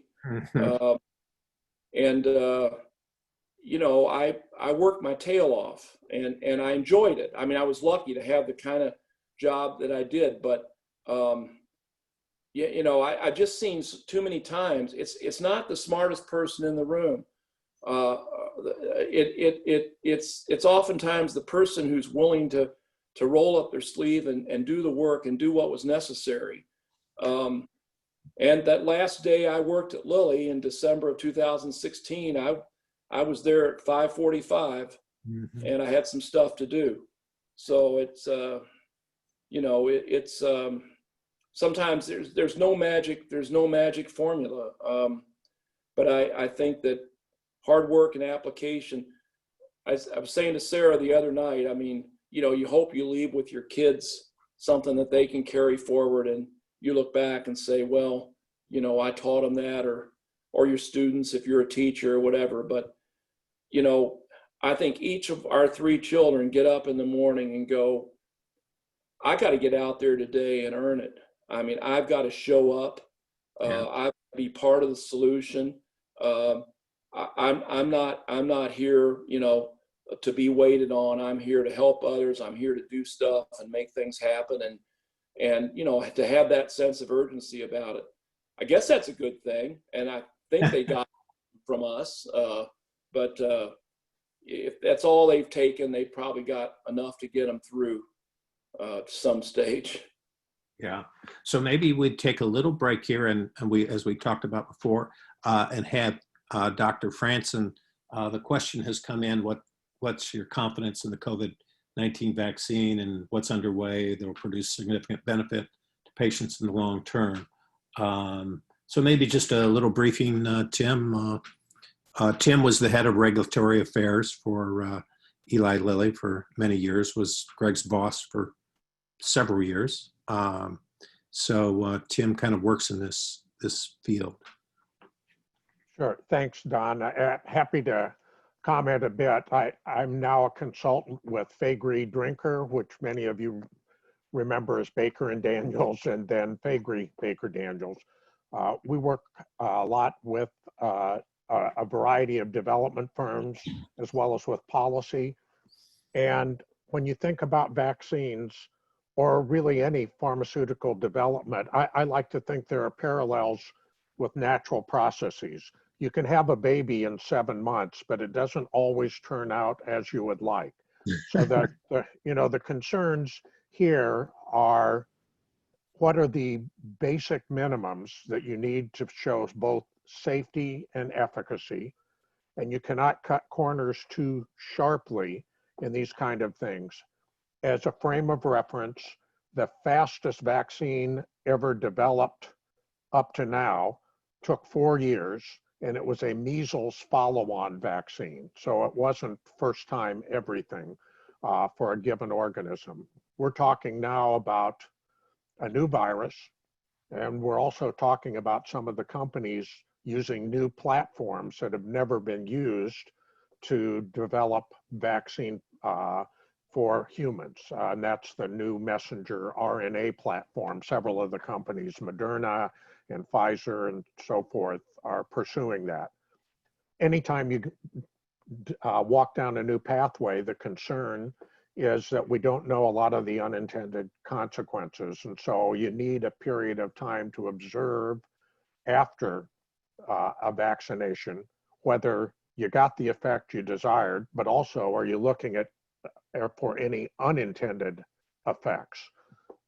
I worked my tail off, and I enjoyed it. I mean, I was lucky to have the kind of job that I did, but I've just seen too many times. It's not the smartest person in the room. It's oftentimes the person who's willing to roll up their sleeve and do the work and do what was necessary. And that last day I worked at Lilly in December of 2016, I was there at 5:45, and I had some stuff to do. So it's sometimes there's no magic formula. But I think that hard work and application. I was saying to Sarah the other night, I mean, you hope you leave with your kids something that they can carry forward, and you look back and say, well, I taught them that, or your students if you're a teacher or whatever. But I think each of our three children get up in the morning and go, I got to get out there today and earn it. I mean, I've got to show up. I've got to be part of the solution. I'm not here, to be waited on. I'm here to help others. I'm here to do stuff and make things happen, and to have that sense of urgency about it. I guess that's a good thing, and I think they got it from us. But if that's all they've taken, they probably got enough to get them through to some stage. Yeah. So maybe we'd take a little break here, and we, as we talked about before, and have Dr. Franson. The question has come in: what's your confidence in the COVID-19 vaccine, and what's underway that will produce significant benefit to patients in the long term? So maybe just a little briefing, Tim. Tim was the head of regulatory affairs for Eli Lilly for many years, was Greg's boss for several years. So Tim kind of works in this field. Sure. Thanks, Don. Happy to comment a bit. I'm now a consultant with Faegre Drinker, which many of you remember as Baker and Daniels, and then Faegre Baker Daniels. We work a lot with a variety of development firms as well as with policy. And when you think about vaccines or really any pharmaceutical development, I like to think there are parallels with natural processes. You can have a baby in 7 months, but it doesn't always turn out as you would like. So the concerns here are, what are the basic minimums that you need to show both safety and efficacy? And you cannot cut corners too sharply in these kind of things. As a frame of reference, the fastest vaccine ever developed up to now took 4 years, and it was a measles follow-on vaccine. So it wasn't first time everything for a given organism. We're talking now about a new virus, and we're also talking about some of the companies using new platforms that have never been used to develop vaccine for humans. And that's the new messenger RNA platform. Several of the companies, Moderna and Pfizer and so forth, are pursuing that. Anytime you walk down a new pathway, the concern is that we don't know a lot of the unintended consequences. And so you need a period of time to observe after a vaccination, whether you got the effect you desired, but also are you looking at for any unintended effects.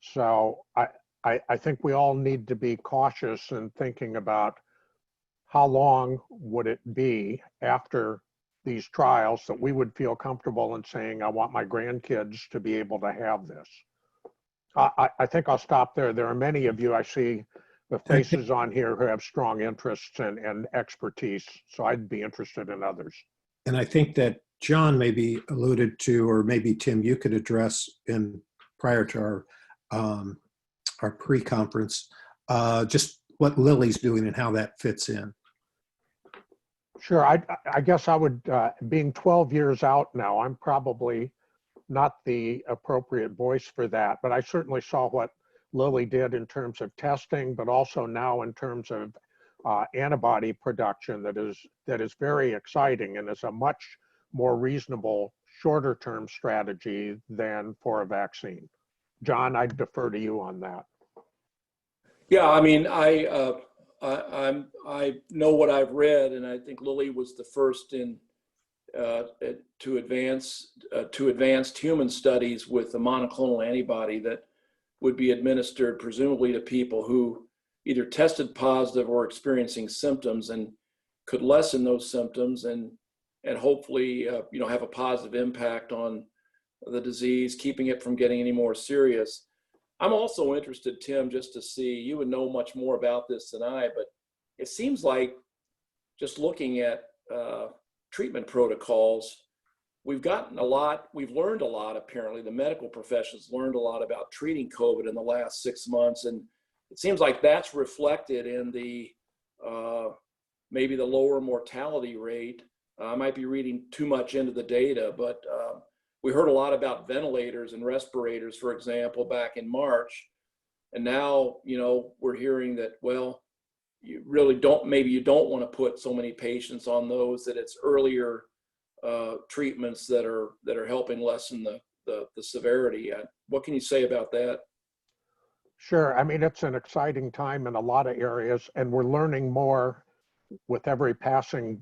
So I think we all need to be cautious in thinking about how long would it be after these trials that we would feel comfortable in saying, I want my grandkids to be able to have this. I think I'll stop there. There are many of you I see with faces on here who have strong interests and expertise. So I'd be interested in others. And I think that John maybe alluded to, or maybe Tim, you could address in prior to our pre-conference, just what Lilly's doing and how that fits in. Sure. I guess I would, being 12 years out now, I'm probably not the appropriate voice for that, but I certainly saw what Lilly did in terms of testing, but also now in terms of antibody production that is very exciting and is a much more reasonable, shorter term strategy than for a vaccine. John, I'd defer to you on that. Yeah, I mean, I know what I've read, and I think Lilly was the first to advanced human studies with a monoclonal antibody that would be administered presumably to people who either tested positive or experiencing symptoms, and could lessen those symptoms and hopefully have a positive impact on the disease, keeping it from getting any more serious. I'm also interested, Tim, just to see, you would know much more about this than I, but it seems like just looking at treatment protocols, we've learned a lot, apparently. The medical profession's learned a lot about treating COVID in the last 6 months, and it seems like that's reflected in the maybe the lower mortality rate. I might be reading too much into the data, but we heard a lot about ventilators and respirators, for example, back in March. And now, we're hearing that, well, you really don't want to put so many patients on those, that it's earlier treatments that are helping lessen the severity. What can you say about that? Sure. I mean, it's an exciting time in a lot of areas, and we're learning more with every passing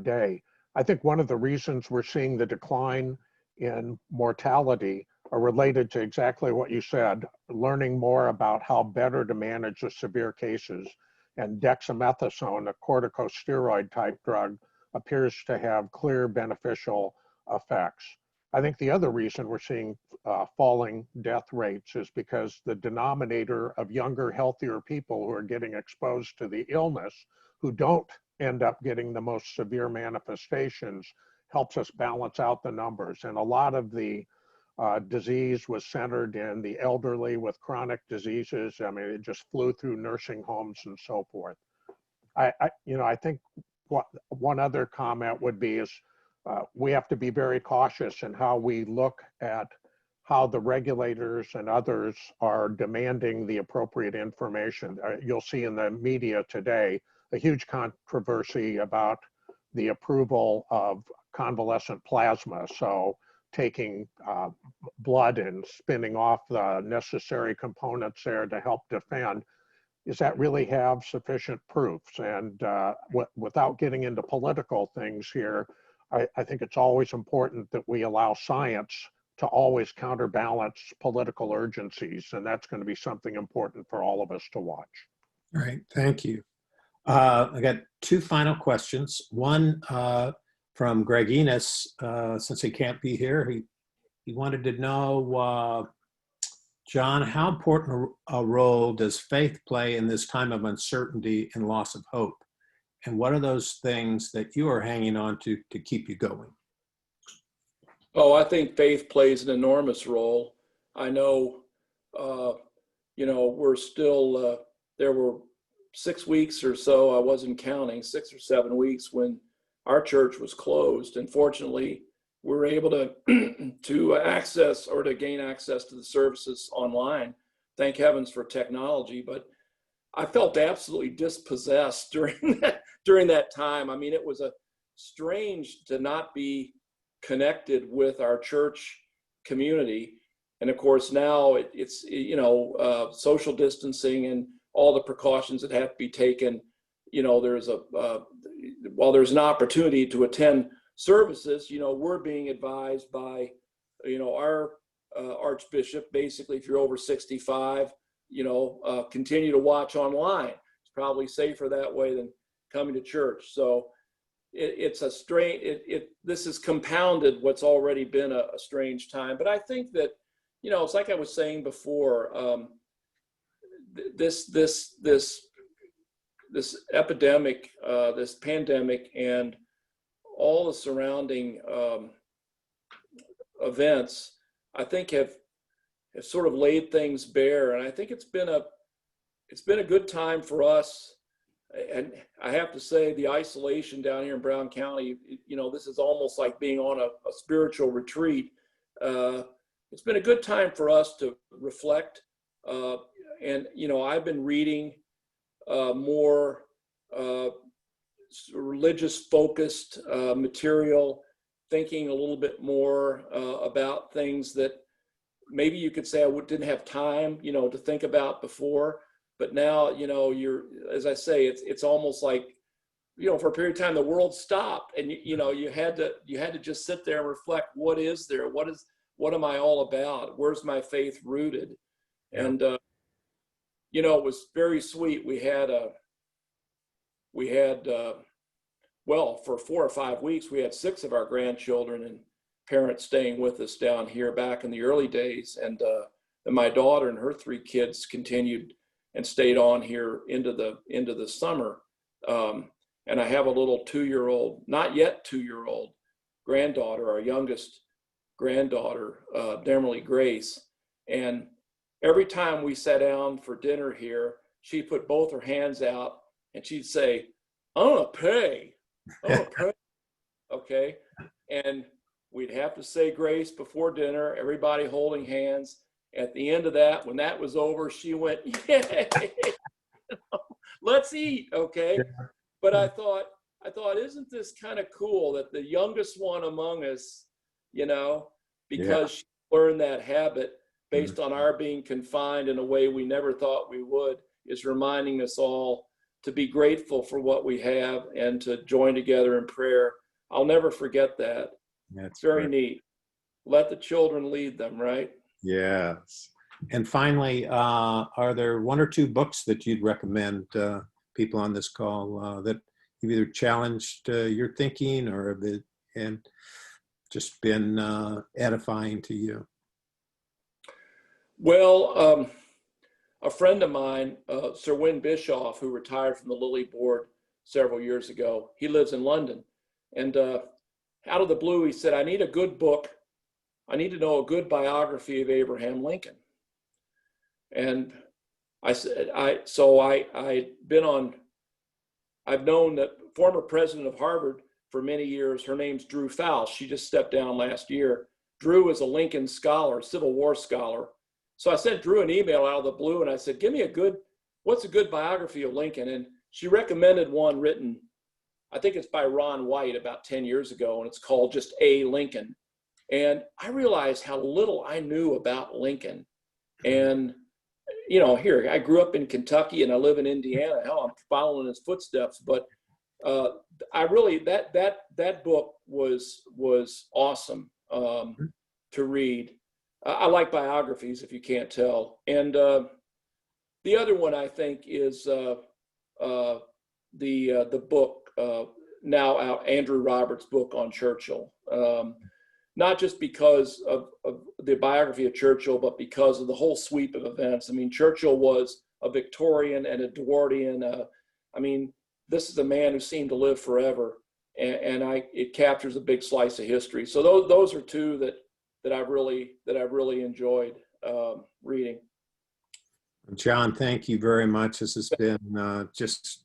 day. I think one of the reasons we're seeing the decline in mortality are related to exactly what you said, learning more about how better to manage the severe cases. And dexamethasone, a corticosteroid type drug, appears to have clear beneficial effects. I think the other reason we're seeing falling death rates is because the denominator of younger, healthier people who are getting exposed to the illness, who don't end up getting the most severe manifestations, helps us balance out the numbers. And a lot of the disease was centered in the elderly with chronic diseases. I mean, it just flew through nursing homes and so forth. I think one other comment would be is we have to be very cautious in how we look at how the regulators and others are demanding the appropriate information. You'll see in the media today a huge controversy about the approval of convalescent plasma. So taking blood and spinning off the necessary components there to help defend. Does that really have sufficient proofs? And without getting into political things here, I think it's always important that we allow science to always counterbalance political urgencies. And that's going to be something important for all of us to watch. All right, thank you. I got two final questions. One from Greg Enos, since he can't be here, he wanted to know, John, how important a role does faith play in this time of uncertainty and loss of hope? And what are those things that you are hanging on to keep you going? Oh, I think faith plays an enormous role. I know, we're still, there were 6 weeks or so, I wasn't counting, 6 or 7 weeks when our church was closed. And fortunately, we were able to to access or to gain access to the services online. Thank heavens for technology. But I felt absolutely dispossessed during that time. I mean, it was strange to not be connected with our church community. And of course, now it's social distancing and all the precautions that have to be taken. There's while there's an opportunity to attend services, we're being advised by, our Archbishop, basically, if you're over 65, continue to watch online. It's probably safer that way than coming to church. So it's a strange, this has compounded what's already been a strange time. But I think that, it's like I was saying before, this epidemic, this pandemic, and all the surrounding events, I think have sort of laid things bare. And I think it's been a good time for us. And I have to say, the isolation down here in Brown County, this is almost like being on a spiritual retreat. It's been a good time for us to reflect. And I've been reading more religious focused material, thinking a little bit more about things that maybe you could say I didn't have time, to think about before. But now, you're, as I say, it's almost like, for a period of time, the world stopped, and you had to just sit there and reflect. What is there? What am I all about? Where's my faith rooted? Yeah. And it was very sweet. We had for 4 or 5 weeks, we had 6 of our grandchildren and parents staying with us down here back in the early days. And my daughter and her 3 kids continued and stayed on here into the summer. And I have a little 2-year-old, not yet 2-year-old granddaughter, our youngest granddaughter, Demerly Grace. And every time we sat down for dinner here, she'd put both her hands out and she'd say, "I'm gonna pay. I'm gonna pay." Okay. And we'd have to say grace before dinner, everybody holding hands. At the end of that, when that was over, she went, "Yay, let's eat." Okay. Yeah. But I thought, isn't this kind of cool that the youngest one among us, because she learned that habit based on our being confined in a way we never thought we would, is reminding us all to be grateful for what we have and to join together in prayer. I'll never forget that. That's very neat. Let the children lead them, right? Yes. And finally, are there 1 or 2 books that you'd recommend people on this call that have either challenged your thinking or have just been edifying to you? Well, a friend of mine, Sir Win Bischoff, who retired from the Lilly board several years ago, he lives in London. And out of the blue, he said, "I need a good book. I need to know a good biography of Abraham Lincoln." And I said, I've known the former president of Harvard for many years. Her name's Drew Faust. She just stepped down last year. Drew is a Lincoln scholar, Civil War scholar. So I sent Drew an email out of the blue and I said, what's a good biography of Lincoln? And she recommended one written, I think it's by Ron White about 10 years ago, and it's called just A. Lincoln. And I realized how little I knew about Lincoln. And, here, I grew up in Kentucky and I live in Indiana. Hell, I'm following his footsteps. But I really, that book was awesome to read. I like biographies, if you can't tell. And the other one I think is the book now out, Andrew Roberts' book on Churchill. Not just because of the biography of Churchill, but because of the whole sweep of events. I mean, Churchill was a Victorian and a Edwardian. This is a man who seemed to live forever, and it captures a big slice of history. So those are two that I've really enjoyed reading. John, thank you very much. This has been just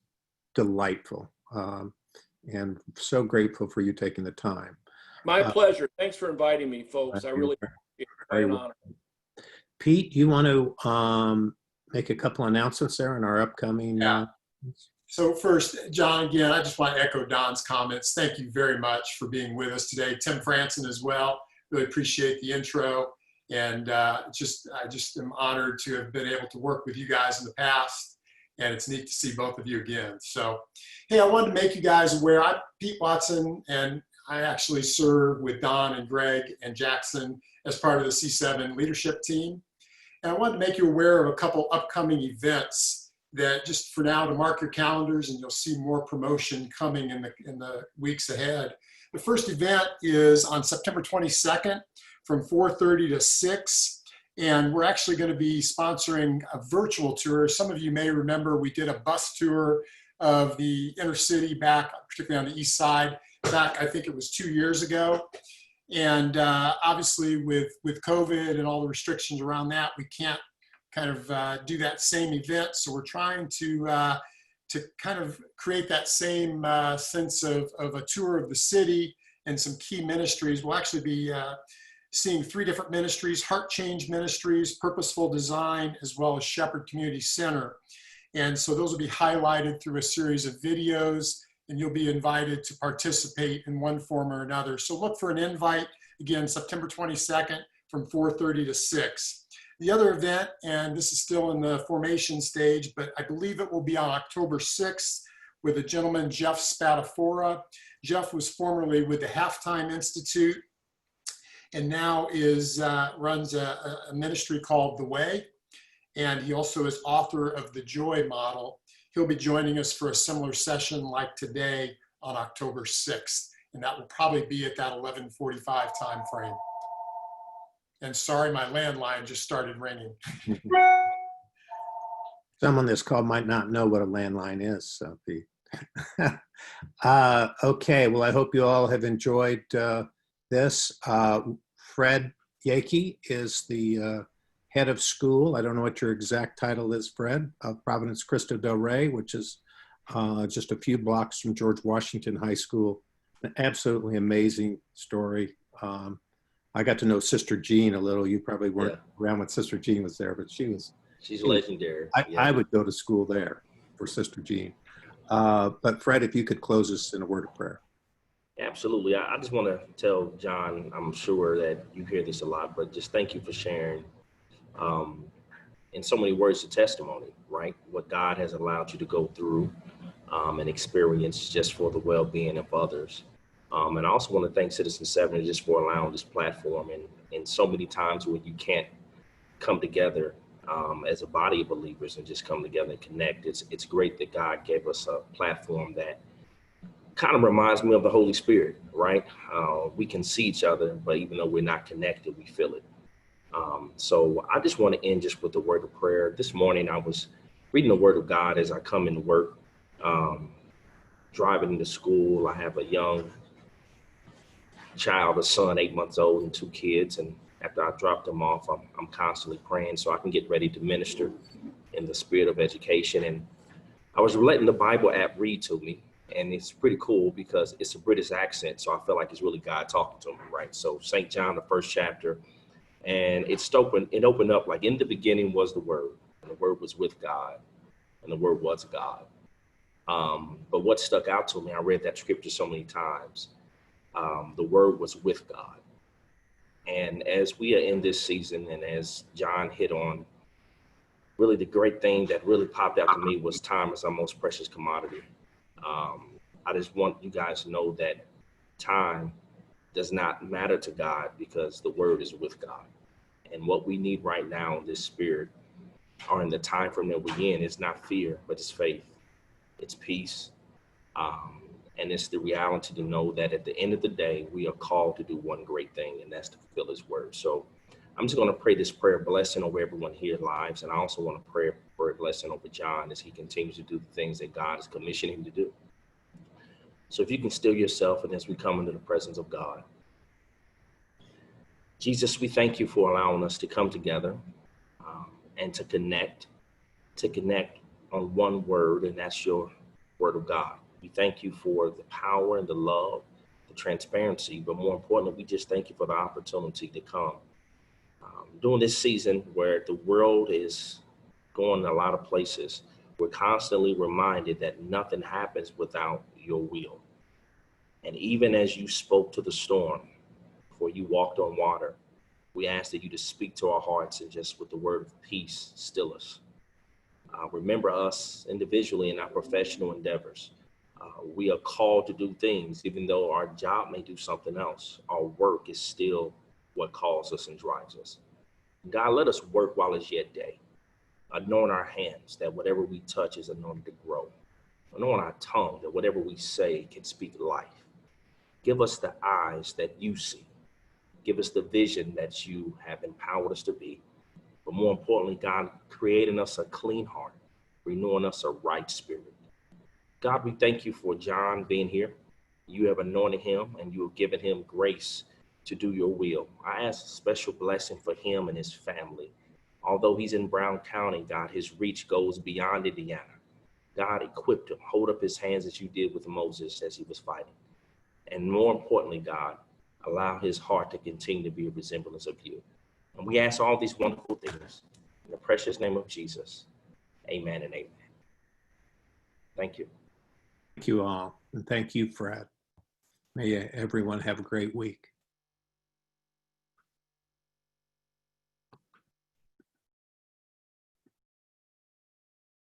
delightful, and so grateful for you taking the time. My pleasure. Thanks for inviting me, folks. I really appreciate it. Very honor. Pete, you want to make a couple announcements there in our upcoming? Yeah. So first, John, again, I just want to echo Don's comments. Thank you very much for being with us today. Tim Franson as well. Really appreciate the intro. And I just am honored to have been able to work with you guys in the past. And it's neat to see both of you again. So, hey, I wanted to make you guys aware. I'm Pete Watson, and I actually serve with Don and Greg and Jackson as part of the C7 leadership team. And I wanted to make you aware of a couple upcoming events that just for now to mark your calendars, and you'll see more promotion coming in the weeks ahead. The first event is on September 22nd from 4:30 to 6. And we're actually going to be sponsoring a virtual tour. Some of you may remember we did a bus tour of the inner city back, particularly on the east side, back, I think it was 2 years ago. And obviously with COVID and all the restrictions around that, we can't kind of do that same event. So we're trying to kind of create that same sense of a tour of the city and some key ministries. We'll actually be seeing 3 different ministries: Heart Change Ministries, Purposeful Design, as well as Shepherd Community Center. And so those will be highlighted through a series of videos, and you'll be invited to participate in one form or another. So look for an invite, again, September 22nd from 4:30 to 6. The other event, and this is still in the formation stage, but I believe it will be on October 6th with a gentleman, Jeff Spatafora. Jeff was formerly with the Halftime Institute and now runs a ministry called The Way. And he also is author of The Joy Model. He'll be joining us for a similar session like today on October 6th. And that will probably be at that 11:45 time frame. And sorry, my landline just started ringing. Some on this call might not know what a landline is, so Pete. Okay, well, I hope you all have enjoyed this. Fred Yakey is the head of school. I don't know what your exact title is, Fred, of Providence Cristo Del Rey, which is just a few blocks from George Washington High School. An absolutely amazing story. I got to know Sister Jean a little. You probably weren't around when Sister Jean was there, but she's legendary. I would go to school there for Sister Jean. But Fred, if you could close us in a word of prayer. Absolutely. I just want to tell John, I'm sure that you hear this a lot, but just thank you for sharing in so many words of testimony, right? What God has allowed you to go through and experience just for the well-being of others. And I also want to thank Citizen 7 just for allowing this platform, and so many times when you can't come together as a body of believers and just come together and connect. It's great that God gave us a platform that kind of reminds me of the Holy Spirit, right? We can see each other, but even though we're not connected, we feel it. So I just want to end just with a word of prayer. This morning, I was reading the Word of God as I come into work, driving into school. I have a young child, a son, 8 months old, and 2 kids. And after I drop them off, I'm constantly praying so I can get ready to minister in the spirit of education. And I was letting the Bible app read to me. And it's pretty cool because it's a British accent. So I feel like it's really God talking to me, right? So St. John, the first chapter, and it opened up like, in the beginning was the Word, and the Word was with God, and the Word was God. But what stuck out to me, I read that scripture so many times, the Word was with God. And as we are in this season, and as John hit on, really the great thing that really popped out to me was time is our most precious commodity. I just want you guys to know that time does not matter to God because the Word is with God. And what we need right now in this spirit, or in the time frame that we're in, is not fear, but it's faith, it's peace. And it's the reality to know that at the end of the day, we are called to do one great thing, and that's to fulfill His Word. So I'm just going to pray this prayer blessing over everyone here lives. And I also want to pray for a blessing over John as he continues to do the things that God is commissioning him to do. So if you can still yourself, and as we come into the presence of God. Jesus, we thank you for allowing us to come together and to connect on one word, and that's your Word of God. We thank you for the power and the love, the transparency, but more importantly, we just thank you for the opportunity to come. During this season where the world is going a lot of places, we're constantly reminded that nothing happens without your will. And even as you spoke to the storm, before you walked on water, we ask that you to speak to our hearts and just with the word of peace, still us. Remember us individually in our professional endeavors. We are called to do things, even though our job may do something else. Our work is still what calls us and drives us. God, let us work while it's yet day. Anoint our hands that whatever we touch is anointed to grow. Anoint our tongue that whatever we say can speak life. Give us the eyes that you see. Give us the vision that you have empowered us to be. But more importantly, God, creating us a clean heart, renewing us a right spirit. God, we thank you for John being here. You have anointed him and you have given him grace to do your will. I ask a special blessing for him and his family. Although he's in Brown County, God, his reach goes beyond Indiana. God, equipped him, hold up his hands as you did with Moses as he was fighting. And more importantly, God, allow his heart to continue to be a resemblance of you. And we ask all these wonderful things in the precious name of Jesus. Amen and amen. Thank you. Thank you all. And thank you, Fred. May everyone have a great week.